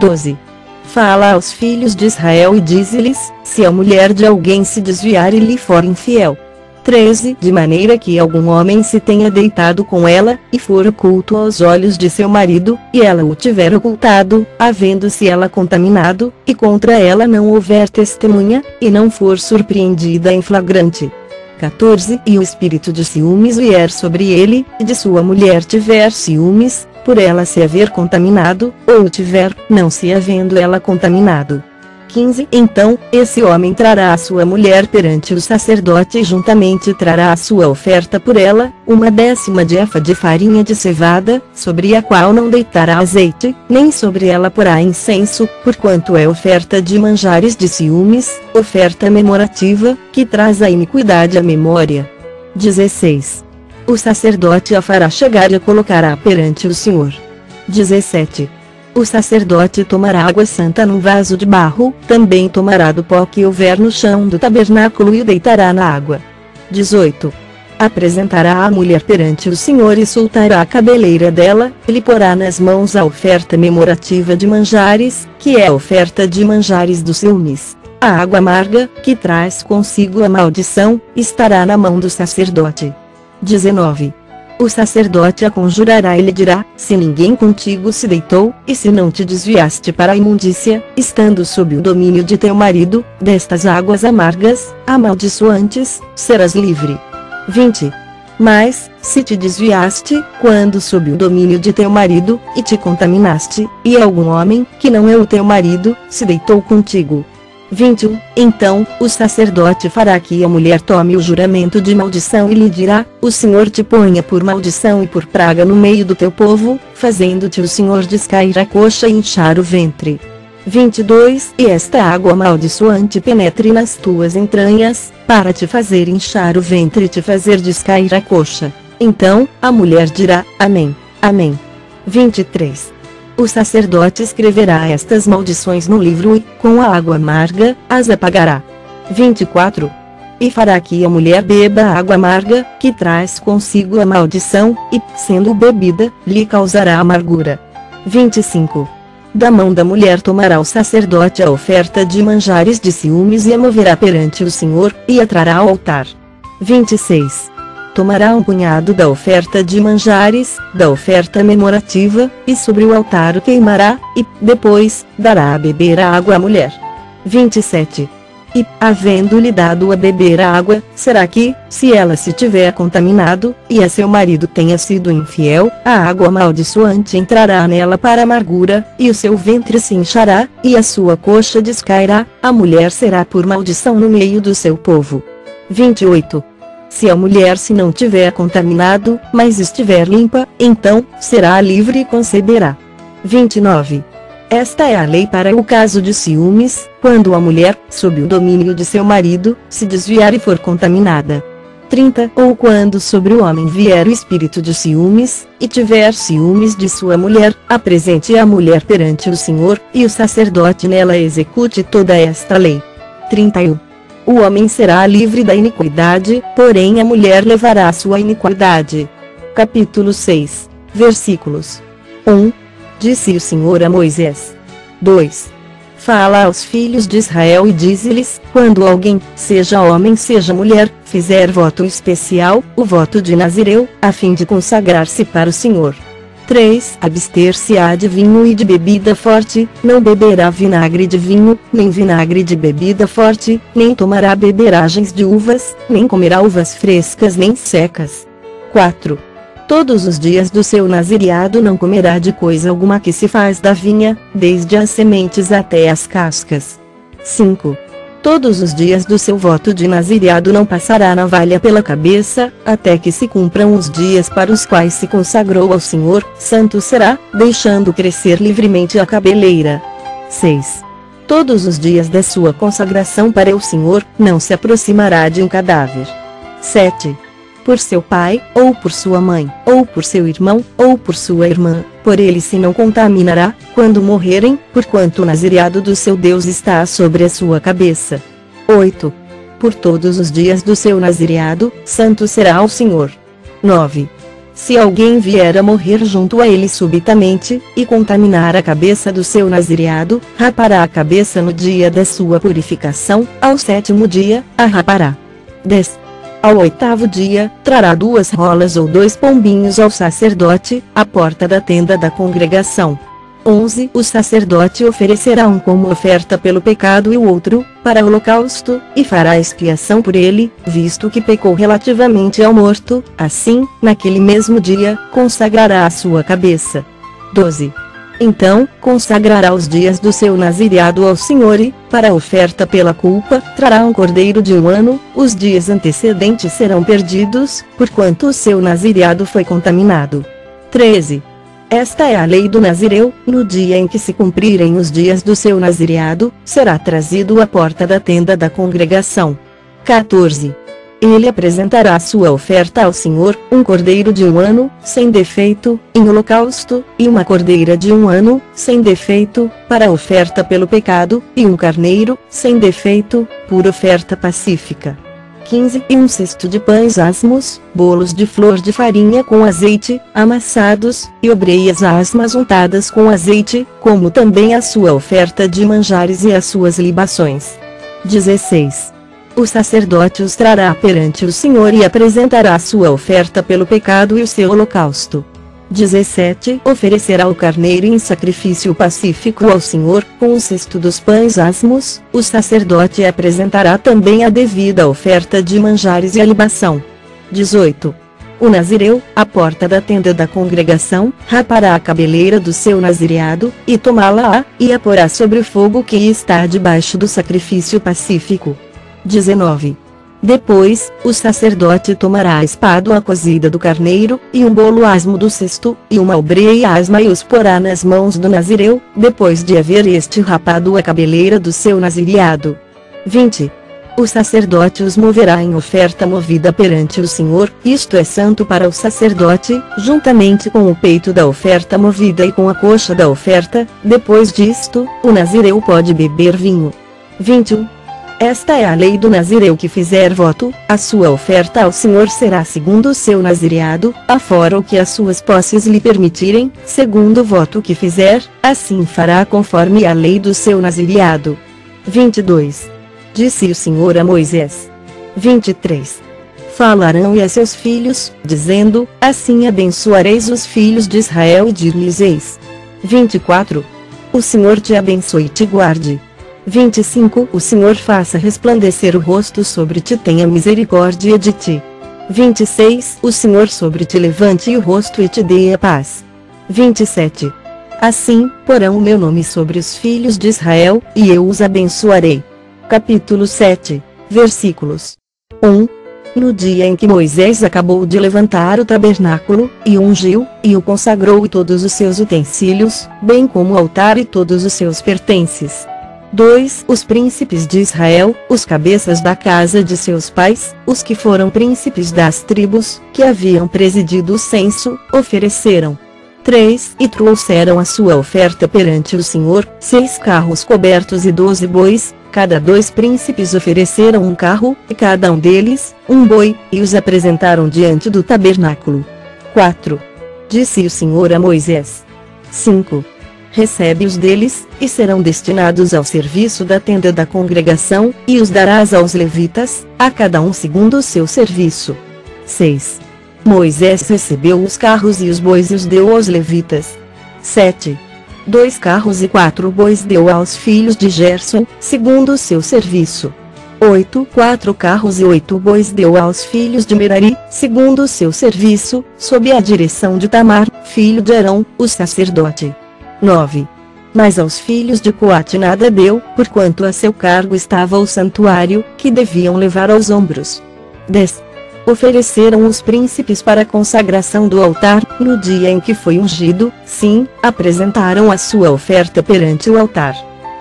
12. Fala aos filhos de Israel e dize-lhes, se a mulher de alguém se desviar e lhe for infiel. 13. De maneira que algum homem se tenha deitado com ela, e for oculto aos olhos de seu marido, e ela o tiver ocultado, havendo-se ela contaminado, e contra ela não houver testemunha, e não for surpreendida em flagrante. 14. E o espírito de ciúmes vier sobre ele, e de sua mulher tiver ciúmes, por ela se haver contaminado, ou tiver, não se havendo ela contaminado. 15. Então, esse homem trará a sua mulher perante o sacerdote e juntamente trará a sua oferta por ela, 1/10 de efa de farinha de cevada, sobre a qual não deitará azeite, nem sobre ela porá incenso, porquanto é oferta de manjares de ciúmes, oferta memorativa, que traz a iniquidade à memória. 16. O sacerdote a fará chegar e a colocará perante o Senhor. 17. O sacerdote tomará água santa num vaso de barro, também tomará do pó que houver no chão do tabernáculo e o deitará na água. 18. Apresentará a mulher perante o Senhor e soltará a cabeleira dela, e lhe porá nas mãos a oferta memorativa de manjares, que é a oferta de manjares dos ciúmes. A água amarga, que traz consigo a maldição, estará na mão do sacerdote. 19. O sacerdote a conjurará e lhe dirá, se ninguém contigo se deitou, e se não te desviaste para a imundícia, estando sob o domínio de teu marido, destas águas amargas, amaldiçoantes, serás livre. 20. Mas, se te desviaste, quando sob o domínio de teu marido, e te contaminaste, e algum homem, que não é o teu marido, se deitou contigo. 21. Então, o sacerdote fará que a mulher tome o juramento de maldição e lhe dirá, o Senhor te ponha por maldição e por praga no meio do teu povo, fazendo-te o Senhor descair a coxa e inchar o ventre. 22. E esta água amaldiçoante penetre nas tuas entranhas, para te fazer inchar o ventre e te fazer descair a coxa. Então, a mulher dirá, Amém, Amém. 23. O sacerdote escreverá estas maldições no livro e, com a água amarga, as apagará. 24. E fará que a mulher beba a água amarga, que traz consigo a maldição, e, sendo bebida, lhe causará amargura. 25. Da mão da mulher tomará o sacerdote a oferta de manjares de ciúmes e a moverá perante o Senhor, e a trará ao altar. 26. Tomará um punhado da oferta de manjares, da oferta memorativa, e sobre o altar o queimará, e, depois, dará a beber a água à mulher. 27. E, havendo-lhe dado a beber a água, será que, se ela se tiver contaminado, e a seu marido tenha sido infiel, a água amaldiçoante entrará nela para amargura, e o seu ventre se inchará, e a sua coxa descairá, a mulher será por maldição no meio do seu povo. 28. Se a mulher se não tiver contaminado, mas estiver limpa, então, será livre e conceberá. 29. Esta é a lei para o caso de ciúmes, quando a mulher, sob o domínio de seu marido, se desviar e for contaminada. 30. Ou quando sobre o homem vier o espírito de ciúmes, e tiver ciúmes de sua mulher, apresente a mulher perante o Senhor, e o sacerdote nela execute toda esta lei. 31. O homem será livre da iniquidade, porém a mulher levará a sua iniquidade. Capítulo 6, versículos 1. Disse o Senhor a Moisés. 2. Fala aos filhos de Israel e dize-lhes, quando alguém, seja homem seja mulher, fizer voto especial, o voto de Nazireu, a fim de consagrar-se para o Senhor. 3. Abster-se-á de vinho e de bebida forte, não beberá vinagre de vinho, nem vinagre de bebida forte, nem tomará beberagens de uvas, nem comerá uvas frescas nem secas. 4. Todos os dias do seu nazireado não comerá de coisa alguma que se faz da vinha, desde as sementes até as cascas. 5. Todos os dias do seu voto de nazireado não passará navalha pela cabeça, até que se cumpram os dias para os quais se consagrou ao Senhor, santo será, deixando crescer livremente a cabeleira. 6. Todos os dias da sua consagração para o Senhor, não se aproximará de um cadáver. 7. Por seu pai, ou por sua mãe, ou por seu irmão, ou por sua irmã, por ele se não contaminará, quando morrerem, porquanto o nazireado do seu Deus está sobre a sua cabeça. 8. Por todos os dias do seu nazireado, santo será ao Senhor. 9. Se alguém vier a morrer junto a ele subitamente, e contaminar a cabeça do seu nazireado, rapará a cabeça no dia da sua purificação, ao 7º dia, a rapará. 10. Ao 8º dia, trará 2 rolas ou 2 pombinhos ao sacerdote, à porta da tenda da congregação. 11. O sacerdote oferecerá um como oferta pelo pecado e o outro, para holocausto, e fará expiação por ele, visto que pecou relativamente ao morto, assim, naquele mesmo dia, consagrará a sua cabeça. 12. Então, consagrará os dias do seu nazireado ao Senhor e, para a oferta pela culpa, trará um cordeiro de 1 ano, os dias antecedentes serão perdidos, porquanto o seu nazireado foi contaminado. 13. Esta é a lei do Nazireu, no dia em que se cumprirem os dias do seu nazireado, será trazido à porta da tenda da congregação. 14. Ele apresentará sua oferta ao Senhor, um cordeiro de 1 ano, sem defeito, em holocausto, e uma cordeira de 1 ano, sem defeito, para oferta pelo pecado, e um carneiro, sem defeito, por oferta pacífica. 15. E um cesto de pães asmos, bolos de flor de farinha com azeite, amassados, e obreias asmas untadas com azeite, como também a sua oferta de manjares e as suas libações. 16. O sacerdote os trará perante o Senhor e apresentará sua oferta pelo pecado e o seu holocausto. 17. Oferecerá o carneiro em sacrifício pacífico ao Senhor, com o cesto dos pães asmos, o sacerdote apresentará também a devida oferta de manjares e a libação. 18. O nazireu, à porta da tenda da congregação, rapará a cabeleira do seu nazireado, e tomá-la-á, e a porá sobre o fogo que está debaixo do sacrifício pacífico. 19. Depois, o sacerdote tomará a espádua cozida do carneiro, e um bolo asmo do cesto, e uma obreia asma e os porá nas mãos do nazireu, depois de haver este rapado a cabeleira do seu nazireado. 20. O sacerdote os moverá em oferta movida perante o Senhor, isto é santo para o sacerdote, juntamente com o peito da oferta movida e com a coxa da oferta, depois disto, o nazireu pode beber vinho. 21. Esta é a lei do nazireu que fizer voto, a sua oferta ao Senhor será segundo o seu nazireado, afora o que as suas posses lhe permitirem, segundo o voto que fizer, assim fará conforme a lei do seu nazireado. 22. Disse o Senhor a Moisés. 23. Falarão e a seus filhos, dizendo, assim abençoareis os filhos de Israel e dir-lhes-eis. 24. O Senhor te abençoe e te guarde. 25. O Senhor faça resplandecer o rosto sobre ti e tenha misericórdia de ti. 26. O Senhor sobre ti levante o rosto e te dê a paz. 27. Assim, porão o meu nome sobre os filhos de Israel, e eu os abençoarei. Capítulo 7, versículos 1. No dia em que Moisés acabou de levantar o tabernáculo, e o ungiu, e o consagrou e todos os seus utensílios, bem como o altar e todos os seus pertences. 2. Os príncipes de Israel, os cabeças da casa de seus pais, os que foram príncipes das tribos, que haviam presidido o censo, ofereceram. 3. E trouxeram a sua oferta perante o Senhor, 6 carros cobertos e 12 bois, cada 2 príncipes ofereceram um carro, e cada um deles, um boi, e os apresentaram diante do tabernáculo. 4. Disse o Senhor a Moisés. 5. recebe-os deles, e serão destinados ao serviço da tenda da congregação, e os darás aos levitas, a cada um segundo o seu serviço. 6. Moisés recebeu os carros e os bois e os deu aos levitas. 7. 2 carros e 4 bois deu aos filhos de Gerson, segundo o seu serviço. 8. 4 carros e 8 bois deu aos filhos de Merari, segundo o seu serviço, sob a direção de Tamar, filho de Arão, o sacerdote. 9. Mas aos filhos de Coate nada deu, porquanto a seu cargo estava o santuário, que deviam levar aos ombros. 10. Ofereceram os príncipes para a consagração do altar, no dia em que foi ungido, sim, apresentaram a sua oferta perante o altar.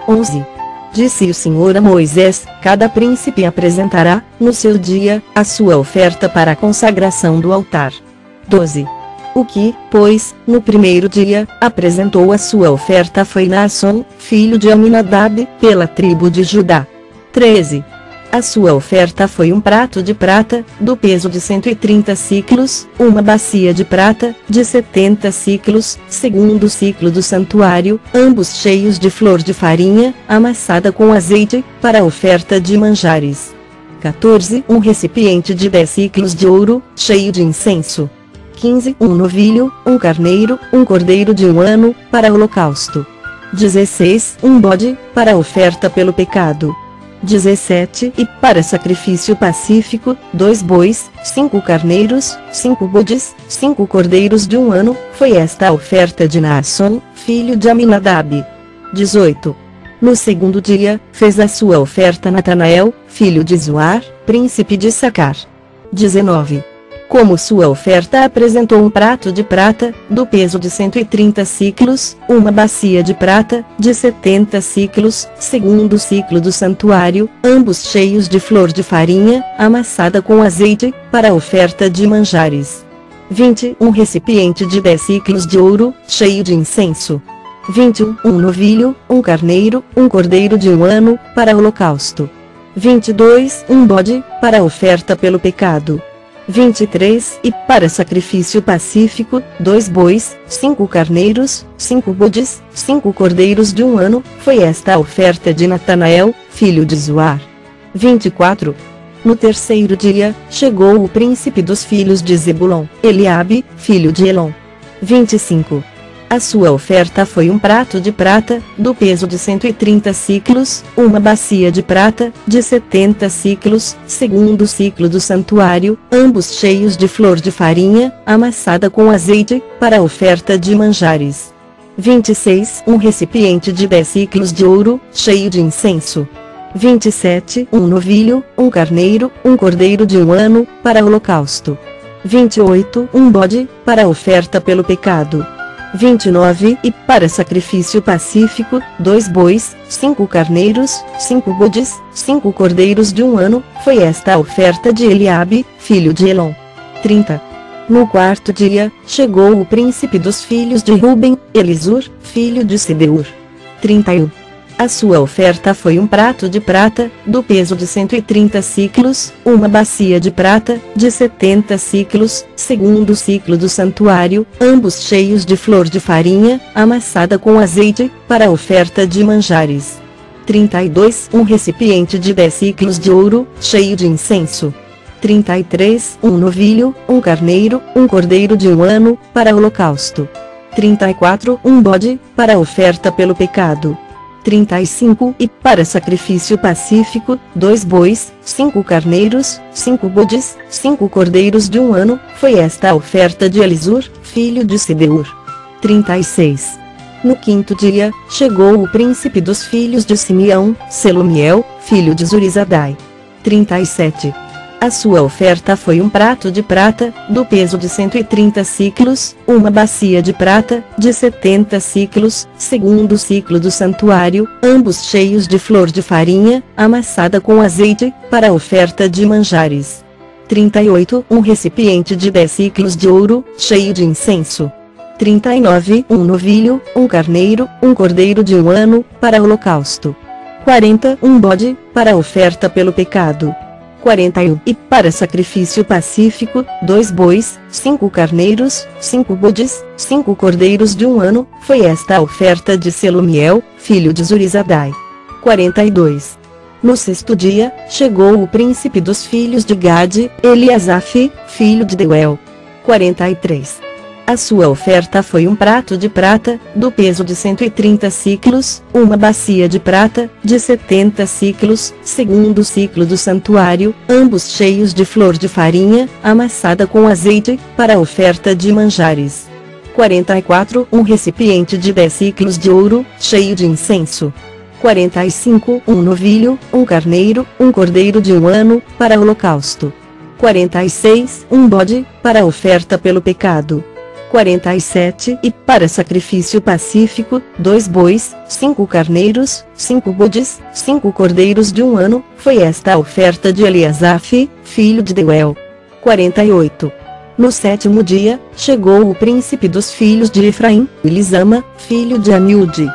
11. Disse o Senhor a Moisés: cada príncipe apresentará, no seu dia, a sua oferta para a consagração do altar. 12. O que, pois, no primeiro dia, apresentou a sua oferta foi Naasson, filho de Aminadab, pela tribo de Judá. 13. A sua oferta foi um prato de prata, do peso de 130 siclos, uma bacia de prata, de 70 siclos, segundo o ciclo do santuário, ambos cheios de flor de farinha, amassada com azeite, para a oferta de manjares. 14. Um recipiente de 10 siclos de ouro, cheio de incenso. 15. Um novilho, um carneiro, um cordeiro de 1 ano, para holocausto. 16. Um bode, para oferta pelo pecado. 17. E para sacrifício pacífico, 2 bois, 5 carneiros, 5 bodes, 5 cordeiros de 1 ano, foi esta a oferta de Naasson, filho de Aminadab. 18. No segundo dia, fez a sua oferta Natanael, filho de Zuar, príncipe de Sacar. 19. Como sua oferta apresentou um prato de prata, do peso de 130 siclos, uma bacia de prata, de 70 siclos, segundo o ciclo do santuário, ambos cheios de flor de farinha, amassada com azeite, para a oferta de manjares. 20. Um recipiente de 10 siclos de ouro, cheio de incenso. 21. Um novilho, um carneiro, um cordeiro de 1 ano, para holocausto. 22. Um bode, para a oferta pelo pecado. 23. E para sacrifício pacífico, 2 bois, 5 carneiros, 5 bodes, 5 cordeiros de 1 ano, foi esta a oferta de Natanael, filho de Zuar. 24. No terceiro dia, chegou o príncipe dos filhos de Zebulon, Eliabe, filho de Elon. 25. A sua oferta foi um prato de prata, do peso de 130 siclos, uma bacia de prata, de 70 siclos, segundo o ciclo do santuário, ambos cheios de flor de farinha, amassada com azeite, para a oferta de manjares. 26. Um recipiente de 10 siclos de ouro, cheio de incenso. 27. Um novilho, um carneiro, um cordeiro de 1 ano, para holocausto. 28. Um bode, para a oferta pelo pecado. 29. E para sacrifício pacífico, 2 bois, 5 carneiros, 5 bodes, 5 cordeiros de 1 ano, foi esta a oferta de Eliabe, filho de Elon. 30. No quarto dia, chegou o príncipe dos filhos de Ruben, Elisur, filho de Sedeur. 31. A sua oferta foi um prato de prata, do peso de 130 siclos, uma bacia de prata, de 70 siclos, segundo o ciclo do santuário, ambos cheios de flor de farinha, amassada com azeite, para a oferta de manjares. 32. Um recipiente de 10 siclos de ouro, cheio de incenso. 33. Um novilho, um carneiro, um cordeiro de 1 ano, para holocausto. 34. Um bode, para a oferta pelo pecado. 35. E para sacrifício pacífico, 2 bois, 5 carneiros, 5 bodes, 5 cordeiros de 1 ano, foi esta a oferta de Elisur, filho de Sedeur. 36. No quinto dia, chegou o príncipe dos filhos de Simeão, Selumiel, filho de Zurizadai. 37. A sua oferta foi um prato de prata, do peso de 130 siclos, uma bacia de prata, de 70 siclos, segundo o ciclo do santuário, ambos cheios de flor de farinha, amassada com azeite, para a oferta de manjares. 38. Um recipiente de 10 siclos de ouro, cheio de incenso. 39. Um novilho, um carneiro, um cordeiro de 1 ano, para holocausto. 40. Um bode, para a oferta pelo pecado. 41. E para sacrifício pacífico, 2 bois, 5 carneiros, 5 bodes, 5 cordeiros de 1 ano, foi esta a oferta de Selumiel, filho de Zurizadai. 42. No 6º dia, chegou o príncipe dos filhos de Gade, Eliasaf, filho de Deuel. 43. A sua oferta foi um prato de prata, do peso de 130 siclos, uma bacia de prata, de 70 siclos, segundo o ciclo do santuário, ambos cheios de flor de farinha, amassada com azeite, para a oferta de manjares. 44. Um recipiente de 10 siclos de ouro, cheio de incenso. 45. Um novilho, um carneiro, um cordeiro de 1 ano, para holocausto. 46. Um bode, para a oferta pelo pecado. 47. E para sacrifício pacífico, 2 bois, 5 carneiros, 5 bodes, 5 cordeiros de 1 ano, foi esta a oferta de Eliasaf, filho de Deuel. 48. No 7º dia, chegou o príncipe dos filhos de Efraim, Elisama, filho de Amiúde.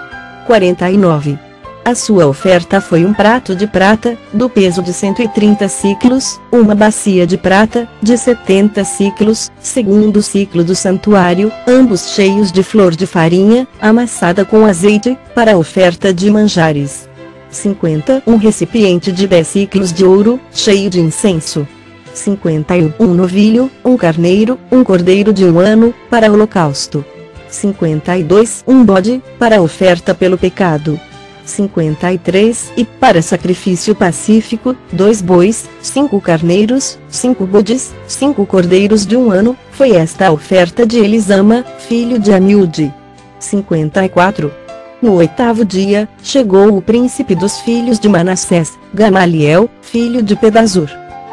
49. A sua oferta foi um prato de prata, do peso de 130 siclos, uma bacia de prata, de 70 siclos, segundo o ciclo do santuário, ambos cheios de flor de farinha, amassada com azeite, para a oferta de manjares. 50. Um recipiente de 10 siclos de ouro, cheio de incenso. 51. Um novilho, um carneiro, um cordeiro de 1 ano, para holocausto. 52. Um bode, para a oferta pelo pecado. 53. E para sacrifício pacífico, 2 bois, 5 carneiros, 5 bodes, 5 cordeiros de 1 ano, foi esta a oferta de Elisama, filho de Amiúde. 54. No 8º dia, chegou o príncipe dos filhos de Manassés, Gamaliel, filho de Pedazur.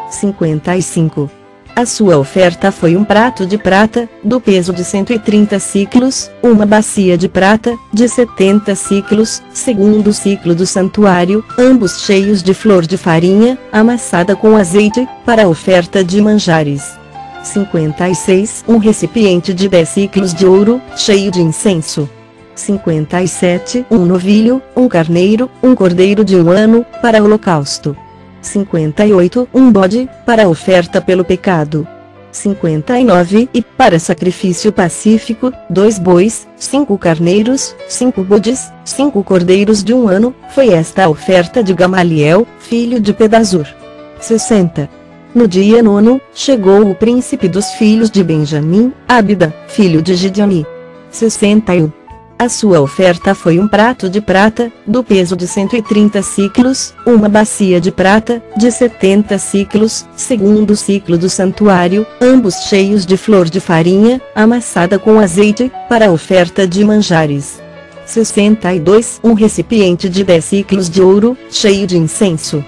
55. A sua oferta foi um prato de prata, do peso de 130 siclos, uma bacia de prata, de 70 siclos, segundo o ciclo do santuário, ambos cheios de flor de farinha, amassada com azeite, para a oferta de manjares. 56. Um recipiente de 10 siclos de ouro, cheio de incenso. 57. Um novilho, um carneiro, um cordeiro de 1 ano, para holocausto. 58. Um bode, para a oferta pelo pecado. 59. E para sacrifício pacífico, 2 bois, 5 carneiros, 5 bodes, 5 cordeiros de 1 ano, foi esta a oferta de Gamaliel, filho de Pedazur. 60. No dia 9º, chegou o príncipe dos filhos de Benjamim, Abda, filho de Gideoni. 61. A sua oferta foi um prato de prata, do peso de 130 siclos, uma bacia de prata, de 70 siclos, segundo o ciclo do santuário, ambos cheios de flor de farinha, amassada com azeite, para a oferta de manjares. 62. Um recipiente de 10 siclos de ouro, cheio de incenso.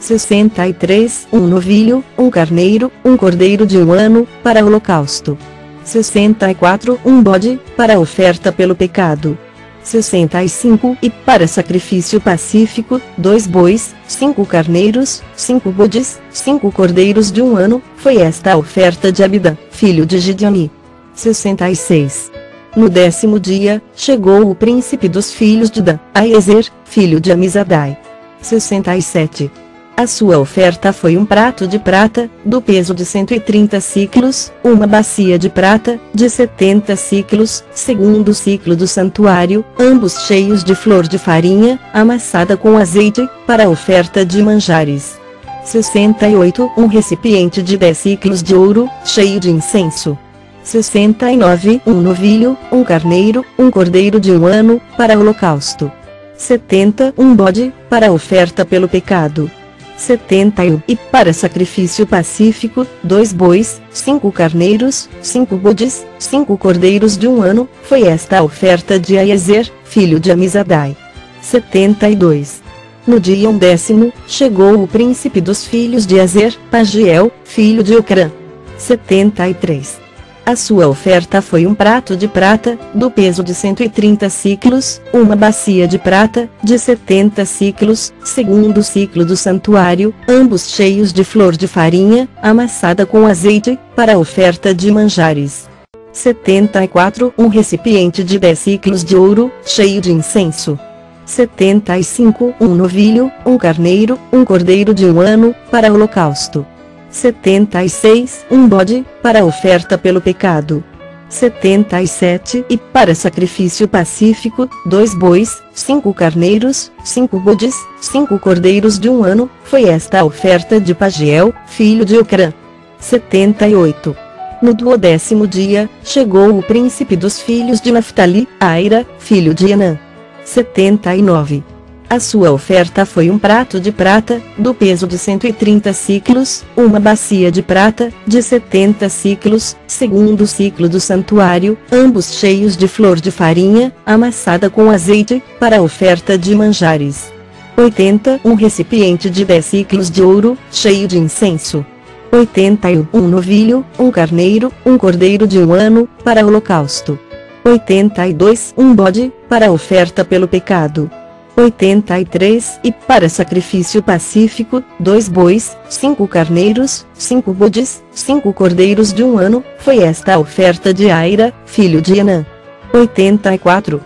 63. Um novilho, um carneiro, um cordeiro de 1 ano, para holocausto. 64. Um bode, para a oferta pelo pecado. 65. E para sacrifício pacífico, 2 bois, 5 carneiros, 5 bodes, 5 cordeiros de 1 ano, foi esta a oferta de Abida, filho de Gideoni. 66. No 10º dia, chegou o príncipe dos filhos de Dan, Aiezer, filho de Amizadai. 67. A sua oferta foi um prato de prata, do peso de 130 siclos, uma bacia de prata, de 70 siclos, segundo o ciclo do santuário, ambos cheios de flor de farinha, amassada com azeite, para a oferta de manjares. 68. Um recipiente de 10 siclos de ouro, cheio de incenso. 69. Um novilho, um carneiro, um cordeiro de 1 ano, para holocausto. 70. Um bode, para a oferta pelo pecado. 71. E para sacrifício pacífico, 2 bois, 5 carneiros, 5 bodes, 5 cordeiros de 1 ano, foi esta a oferta de Aiezer, filho de Amizadai. 72. No dia 10º, chegou o príncipe dos filhos de Azer, Pagiel, filho de Ocrã. 73. A sua oferta foi um prato de prata, do peso de 130 siclos, uma bacia de prata, de 70 siclos, segundo o ciclo do santuário, ambos cheios de flor de farinha, amassada com azeite, para a oferta de manjares. 74. Um recipiente de 10 siclos de ouro, cheio de incenso. 75 um novilho, um carneiro, um cordeiro de 1 ano, para holocausto. 76 um bode, para oferta pelo pecado. 77 e para sacrifício pacífico, 2 bois, 5 carneiros, 5 bodes, 5 cordeiros de 1 ano, foi esta a oferta de Pagiel, filho de Ocrã. 78. No 12º dia, chegou o príncipe dos filhos de Naftali, Aira, filho de Enã. 79. A sua oferta foi um prato de prata, do peso de 130 siclos, uma bacia de prata, de 70 siclos, segundo ciclo do santuário, ambos cheios de flor de farinha, amassada com azeite, para a oferta de manjares. 80. Um recipiente de 10 siclos de ouro, cheio de incenso. 81. Um novilho, um carneiro, um cordeiro de 1 ano, para holocausto. 82. Um bode, para oferta pelo pecado. 83 e para sacrifício pacífico, 2 bois, 5 carneiros, 5 bodes, 5 cordeiros de 1 ano, foi esta a oferta de Aira, filho de Enã. 84.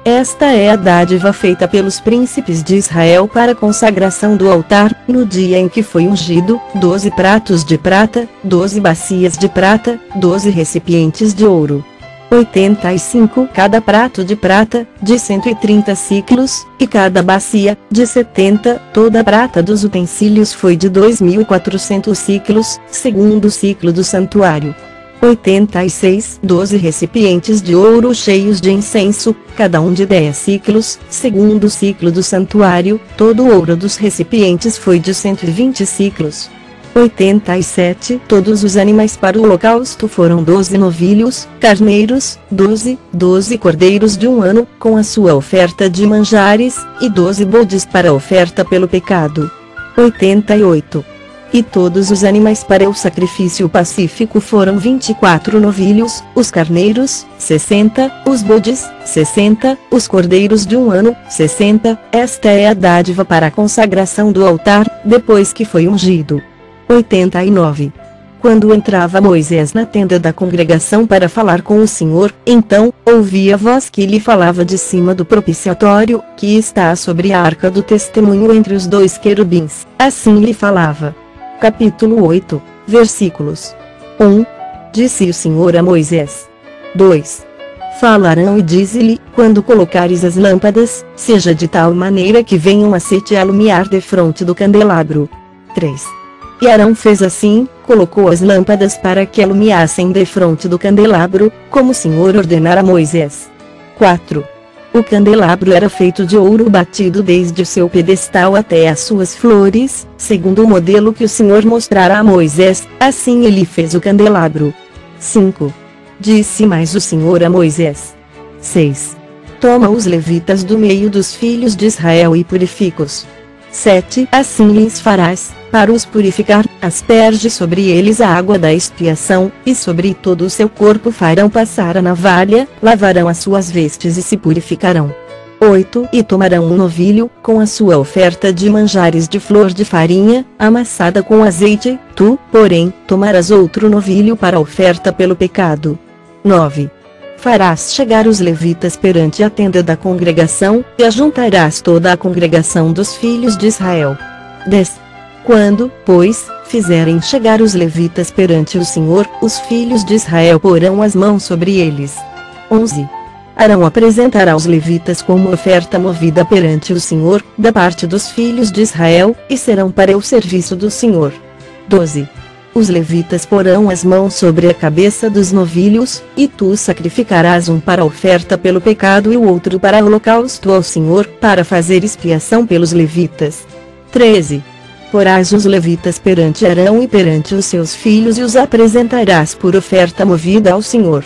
Esta é a dádiva feita pelos príncipes de Israel para a consagração do altar, no dia em que foi ungido: 12 pratos de prata, 12 bacias de prata, 12 recipientes de ouro. 85 cada prato de prata, de 130 siclos, e cada bacia, de 70, toda a prata dos utensílios foi de 2.400 siclos, segundo o ciclo do santuário. 86 12 recipientes de ouro cheios de incenso, cada um de 10 siclos, segundo o ciclo do santuário, todo o ouro dos recipientes foi de 120 siclos. 87 Todos os animais para o holocausto foram 12 novilhos, carneiros, 12 cordeiros de 1 ano, com a sua oferta de manjares, e 12 bodes para a oferta pelo pecado. 88 E todos os animais para o sacrifício pacífico foram 24 novilhos, os carneiros, 60, os bodes, 60, os cordeiros de 1 ano, 60, esta é a dádiva para a consagração do altar, depois que foi ungido. 89 Quando entrava Moisés na tenda da congregação para falar com o Senhor, então, ouvia a voz que lhe falava de cima do propiciatório, que está sobre a arca do testemunho entre os 2 querubins, assim lhe falava. Capítulo 8, versículos 1. Disse o Senhor a Moisés. 2. Falarão e dize-lhe, quando colocares as lâmpadas, seja de tal maneira que venham a se te alumiar defronte do candelabro. 3. E Arão fez assim, colocou as lâmpadas para que alumiassem defronte do candelabro, como o Senhor ordenara a Moisés. 4. O candelabro era feito de ouro batido desde o seu pedestal até as suas flores, segundo o modelo que o Senhor mostrara a Moisés, assim ele fez o candelabro. 5. Disse mais o Senhor a Moisés. 6. Toma os levitas do meio dos filhos de Israel e purifica-os. 7. Assim lhes farás, para os purificar, asperge sobre eles a água da expiação, e sobre todo o seu corpo farão passar a navalha, lavarão as suas vestes e se purificarão. 8. E tomarão um novilho, com a sua oferta de manjares de flor de farinha, amassada com azeite, tu, porém, tomarás outro novilho para a oferta pelo pecado. 9. Farás chegar os levitas perante a tenda da congregação, e ajuntarás toda a congregação dos filhos de Israel. 10. Quando, pois, fizerem chegar os levitas perante o Senhor, os filhos de Israel porão as mãos sobre eles. 11. Arão apresentará os levitas como oferta movida perante o Senhor, da parte dos filhos de Israel, e serão para o serviço do Senhor. 12. Os levitas porão as mãos sobre a cabeça dos novilhos, e tu sacrificarás um para a oferta pelo pecado e o outro para holocausto ao Senhor, para fazer expiação pelos levitas. 13. Porás os levitas perante Arão e perante os seus filhos e os apresentarás por oferta movida ao Senhor.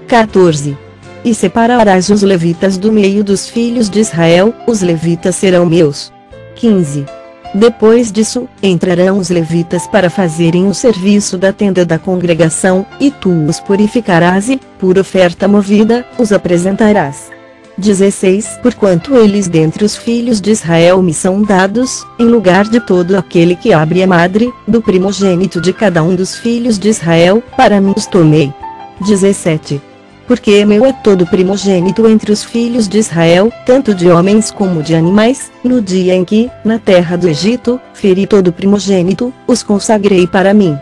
14. E separarás os levitas do meio dos filhos de Israel, os levitas serão meus. 15. Depois disso, entrarão os levitas para fazerem o serviço da tenda da congregação, e tu os purificarás e, por oferta movida, os apresentarás. 16 Porquanto eles dentre os filhos de Israel me são dados, em lugar de todo aquele que abre a madre, do primogênito de cada um dos filhos de Israel, para mim os tomei. 17 porque meu é todo primogênito entre os filhos de Israel, tanto de homens como de animais, no dia em que, na terra do Egito, feri todo primogênito, os consagrei para mim.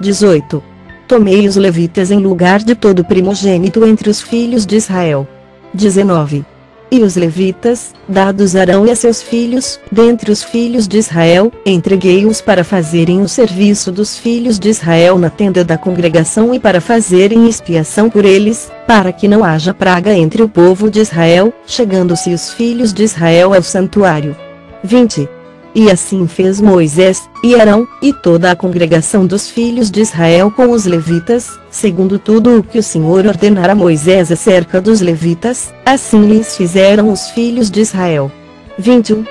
18. Tomei os levitas em lugar de todo primogênito entre os filhos de Israel. 19. E os levitas, dados a Arão e a seus filhos, dentre os filhos de Israel, entreguei-os para fazerem o serviço dos filhos de Israel na tenda da congregação e para fazerem expiação por eles, para que não haja praga entre o povo de Israel, chegando-se os filhos de Israel ao santuário. 20. E assim fez Moisés, e Arão, e toda a congregação dos filhos de Israel com os levitas, segundo tudo o que o Senhor ordenara a Moisés acerca dos levitas, assim lhes fizeram os filhos de Israel. 21.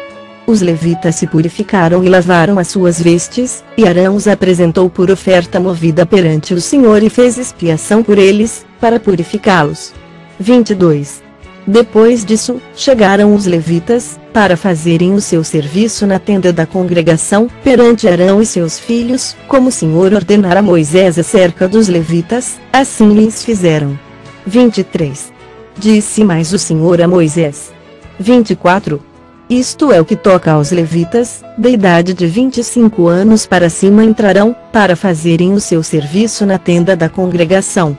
Os levitas se purificaram e lavaram as suas vestes, e Arão os apresentou por oferta movida perante o Senhor e fez expiação por eles, para purificá-los. 22. Depois disso, chegaram os levitas, para fazerem o seu serviço na tenda da congregação, perante Arão e seus filhos, como o Senhor ordenara a Moisés acerca dos levitas, assim lhes fizeram. 23. Disse mais o Senhor a Moisés. 24. Isto é o que toca aos levitas, da idade de 25 anos para cima entrarão, para fazerem o seu serviço na tenda da congregação.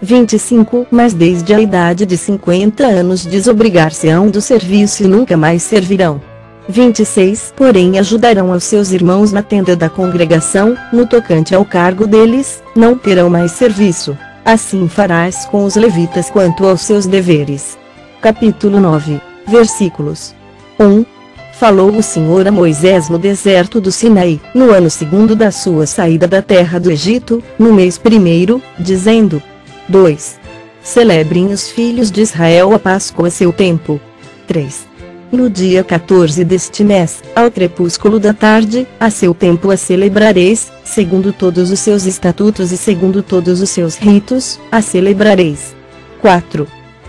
25. Mas desde a idade de 50 anos desobrigar-se-ão do serviço e nunca mais servirão. 26. Porém ajudarão aos seus irmãos na tenda da congregação, no tocante ao cargo deles, não terão mais serviço. Assim farás com os levitas quanto aos seus deveres. Capítulo 9. Versículos 1. Falou o Senhor a Moisés no deserto do Sinaí, no ano segundo da sua saída da terra do Egito, no mês primeiro, dizendo: 2. Celebrem os filhos de Israel a Páscoa a seu tempo. 3. No dia 14 deste mês, ao crepúsculo da tarde, a seu tempo a celebrareis, segundo todos os seus estatutos e segundo todos os seus ritos, a celebrareis. 4.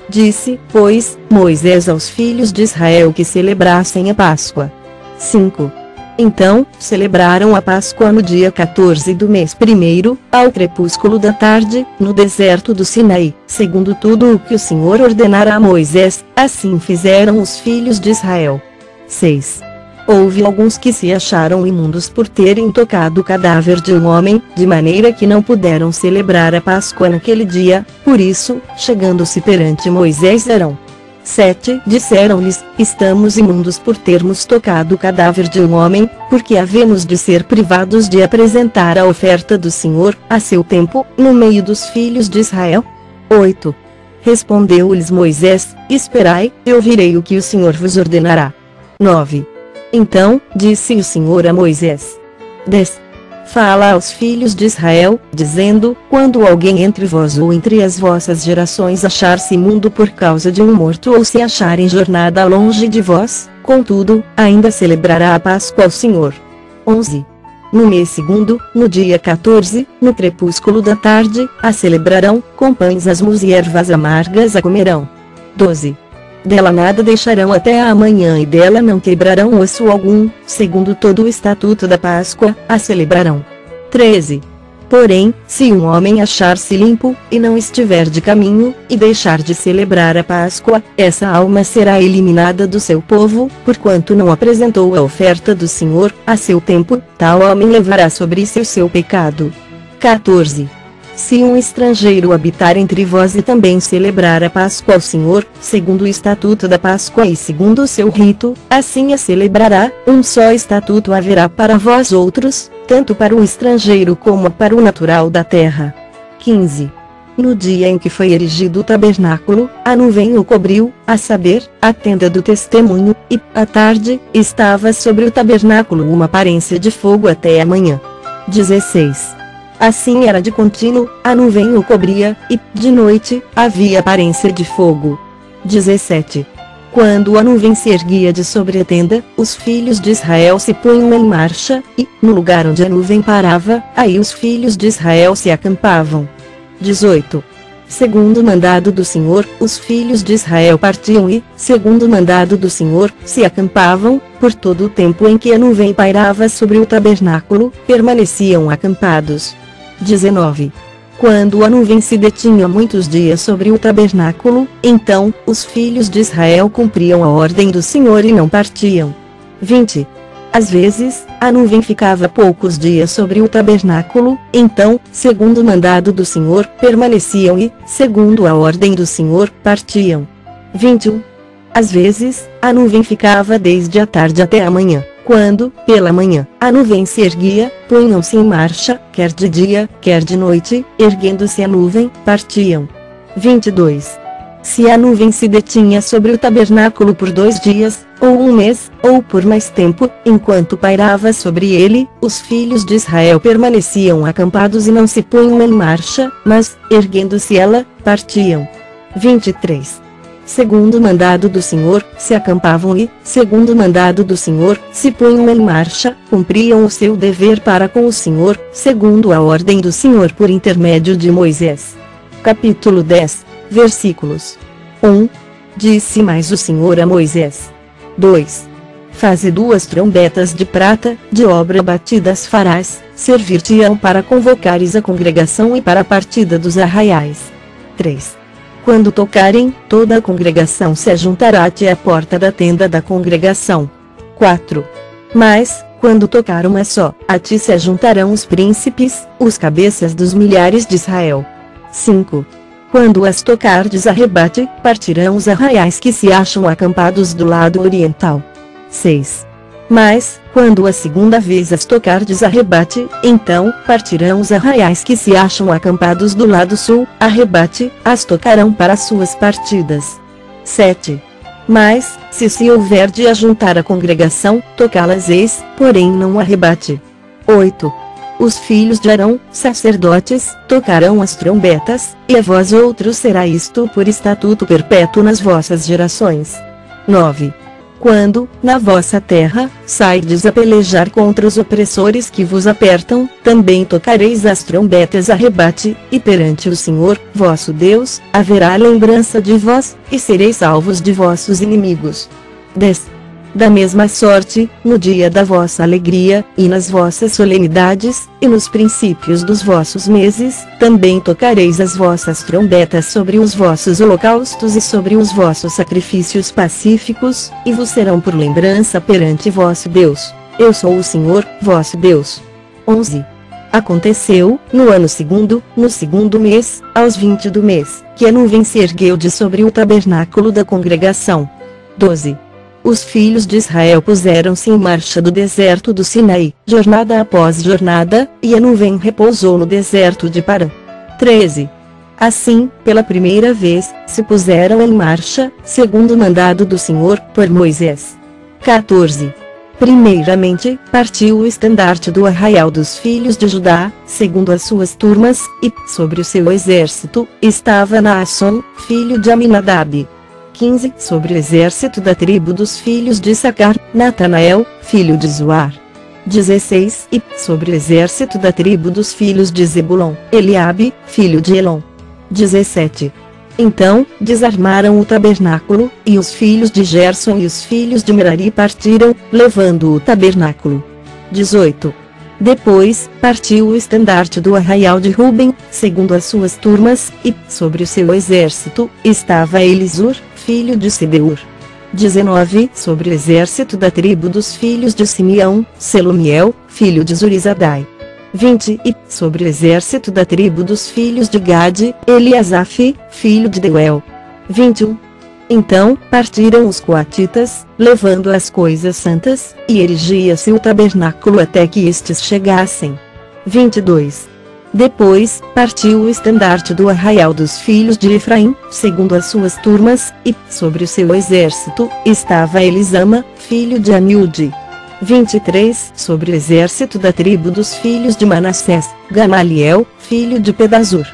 Disse, pois, Moisés aos filhos de Israel que celebrassem a Páscoa. 5. Então, celebraram a Páscoa no dia 14 do mês primeiro, ao crepúsculo da tarde, no deserto do Sinaí, segundo tudo o que o Senhor ordenara a Moisés, assim fizeram os filhos de Israel. 6. Houve alguns que se acharam imundos por terem tocado o cadáver de um homem, de maneira que não puderam celebrar a Páscoa naquele dia, por isso, chegando-se perante Moisés e Arão. 7. Disseram-lhes: estamos imundos por termos tocado o cadáver de um homem, porque havemos de ser privados de apresentar a oferta do Senhor, a seu tempo, no meio dos filhos de Israel. 8. Respondeu-lhes Moisés: esperai, eu virei o que o Senhor vos ordenará. 9. Então, disse o Senhor a Moisés: 10. Fala aos filhos de Israel, dizendo: quando alguém entre vós ou entre as vossas gerações achar-se imundo por causa de um morto ou se achar em jornada longe de vós, contudo, ainda celebrará a Páscoa ao Senhor. 11. No mês segundo, no dia 14, no crepúsculo da tarde, a celebrarão, com pães asmos e ervas amargas a comerão. 12. Dela nada deixarão até a amanhã e dela não quebrarão osso algum, segundo todo o estatuto da Páscoa, a celebrarão. 13. Porém, se um homem achar-se limpo, e não estiver de caminho, e deixar de celebrar a Páscoa, essa alma será eliminada do seu povo, porquanto não apresentou a oferta do Senhor, a seu tempo, tal homem levará sobre si o seu pecado. 14. Se um estrangeiro habitar entre vós e também celebrar a Páscoa ao Senhor, segundo o estatuto da Páscoa e segundo o seu rito, assim a celebrará, um só estatuto haverá para vós outros, tanto para o estrangeiro como para o natural da terra. 15. No dia em que foi erigido o tabernáculo, a nuvem o cobriu, a saber, a tenda do testemunho, e, à tarde, estava sobre o tabernáculo uma aparência de fogo até a manhã. 16. Assim era de contínuo, a nuvem o cobria, e, de noite, havia aparência de fogo. 17. Quando a nuvem se erguia de sobre a tenda, os filhos de Israel se punham em marcha, e, no lugar onde a nuvem parava, aí os filhos de Israel se acampavam. 18. Segundo o mandado do Senhor, os filhos de Israel partiam e, segundo o mandado do Senhor, se acampavam, por todo o tempo em que a nuvem pairava sobre o tabernáculo, permaneciam acampados. 19. Quando a nuvem se detinha muitos dias sobre o tabernáculo, então, os filhos de Israel cumpriam a ordem do Senhor e não partiam. 20. Às vezes, a nuvem ficava poucos dias sobre o tabernáculo, então, segundo o mandado do Senhor, permaneciam e, segundo a ordem do Senhor, partiam. 21. Às vezes, a nuvem ficava desde a tarde até a manhã. Quando, pela manhã, a nuvem se erguia, punham-se em marcha, quer de dia, quer de noite, erguendo-se a nuvem, partiam. 22. Se a nuvem se detinha sobre o tabernáculo por 2 dias, ou 1 mês, ou por mais tempo, enquanto pairava sobre ele, os filhos de Israel permaneciam acampados e não se punham em marcha, mas, erguendo-se ela, partiam. 23. Segundo o mandado do Senhor, se acampavam e, segundo o mandado do Senhor, se punham em marcha, cumpriam o seu dever para com o Senhor, segundo a ordem do Senhor por intermédio de Moisés. Capítulo 10, versículos 1. Disse mais o Senhor a Moisés. 2. Faze 2 trombetas de prata, de obra batidas farás, servir-te-ão para convocares a congregação e para a partida dos arraiais. 3. Quando tocarem, toda a congregação se ajuntará-te à porta da tenda da congregação. 4. Mas, quando tocar uma só, a ti se ajuntarão os príncipes, os cabeças dos milhares de Israel. 5. Quando as tocardes a rebate, partirão os arraiais que se acham acampados do lado oriental. 6. Mas, quando a segunda vez as tocardes a rebate, então, partirão os arraiais que se acham acampados do lado sul, a rebate, as tocarão para suas partidas. 7. Mas, se houver de ajuntar a congregação, tocá-las-eis, porém não a rebate. 8. Os filhos de Arão, sacerdotes, tocarão as trombetas, e a vós outros será isto por estatuto perpétuo nas vossas gerações. 9. Quando, na vossa terra, sairdes a pelejar contra os opressores que vos apertam, também tocareis as trombetas a rebate, e perante o Senhor, vosso Deus, haverá lembrança de vós, e sereis salvos de vossos inimigos. 10. Da mesma sorte, no dia da vossa alegria, e nas vossas solenidades, e nos princípios dos vossos meses, também tocareis as vossas trombetas sobre os vossos holocaustos e sobre os vossos sacrifícios pacíficos, e vos serão por lembrança perante vosso Deus. Eu sou o Senhor, vosso Deus. 11. Aconteceu, no ano segundo, no segundo mês, aos 20 do mês, que a nuvem se ergueu de sobre o tabernáculo da congregação. 12. Os filhos de Israel puseram-se em marcha do deserto do Sinaí, jornada após jornada, e a nuvem repousou no deserto de Parã. 13. Assim, pela primeira vez, se puseram em marcha, segundo o mandado do Senhor, por Moisés. 14. Primeiramente, partiu o estandarte do arraial dos filhos de Judá, segundo as suas turmas, e, sobre o seu exército, estava Naasson, filho de Aminadab. 15. Sobre o exército da tribo dos filhos de Issacar, Natanael, filho de Zuar. 16. E, sobre o exército da tribo dos filhos de Zebulon, Eliabe, filho de Elon. 17. Então, desarmaram o tabernáculo, e os filhos de Gerson e os filhos de Merari partiram, levando o tabernáculo. 18. Depois, partiu o estandarte do arraial de Ruben, segundo as suas turmas, e, sobre o seu exército, estava Elisur, filho de Sebeur. 19. Sobre o exército da tribo dos filhos de Simeão, Selumiel, filho de Zurizadai. 20. E, sobre o exército da tribo dos filhos de Gade, Eliasaf, filho de Deuel. 21. Então, partiram os coatitas, levando as coisas santas, e erigia-se o tabernáculo até que estes chegassem. 22. Depois, partiu o estandarte do arraial dos filhos de Efraim, segundo as suas turmas, e, sobre o seu exército, estava Elisama, filho de Amiúde. 23. Sobre o exército da tribo dos filhos de Manassés, Gamaliel, filho de Pedazur.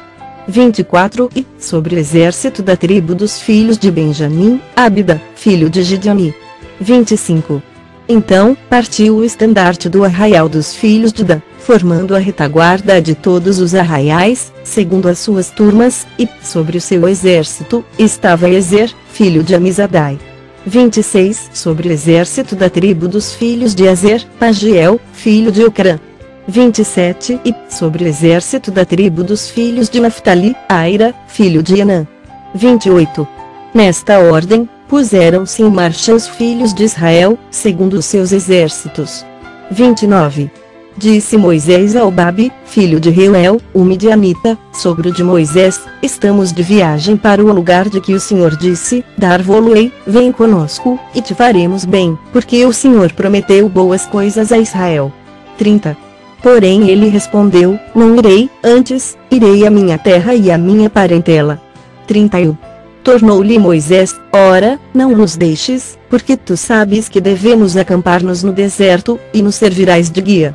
24. E, sobre o exército da tribo dos filhos de Benjamim, Abida, filho de Gideoni. 25. Então, partiu o estandarte do arraial dos filhos de Dan, formando a retaguarda de todos os arraiais, segundo as suas turmas, e, sobre o seu exército, estava Ezer, filho de Amizadai. 26. Sobre o exército da tribo dos filhos de Azer, Pagiel, filho de Ocrã. 27 E sobre o exército da tribo dos filhos de Naftali, Aira, filho de Enã. 28 Nesta ordem, puseram-se em marcha os filhos de Israel, segundo os seus exércitos. 29 Disse Moisés a Obabe, filho de Reuel, o midianita, sogro de Moisés: estamos de viagem para o lugar de que o Senhor disse, dar-vô-lo-ei, vem conosco, e te faremos bem, porque o Senhor prometeu boas coisas a Israel. 30 Porém ele respondeu: não irei, antes, irei à minha terra e à minha parentela. 31 Tornou-lhe Moisés: ora, não nos deixes, porque tu sabes que devemos acampar-nos no deserto, e nos servirás de guia.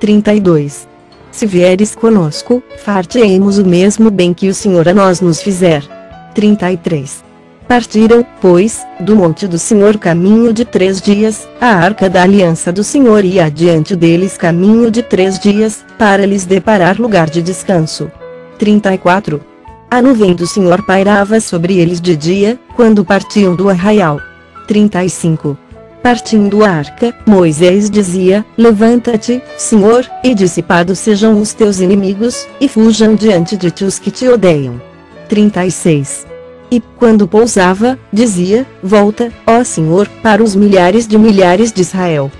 32 Se vieres conosco, far-te-emos o mesmo bem que o Senhor a nós nos fizer. 33 Partiram, pois, do monte do Senhor caminho de 3 dias, a arca da aliança do Senhor ia adiante deles caminho de 3 dias, para lhes deparar lugar de descanso. 34 A nuvem do Senhor pairava sobre eles de dia, quando partiam do arraial. 35 Partindo a arca, Moisés dizia: levanta-te, Senhor, e dissipados sejam os teus inimigos, e fujam diante de ti os que te odeiam. 36 E, quando pousava, dizia: volta, ó Senhor, para os milhares de Israel.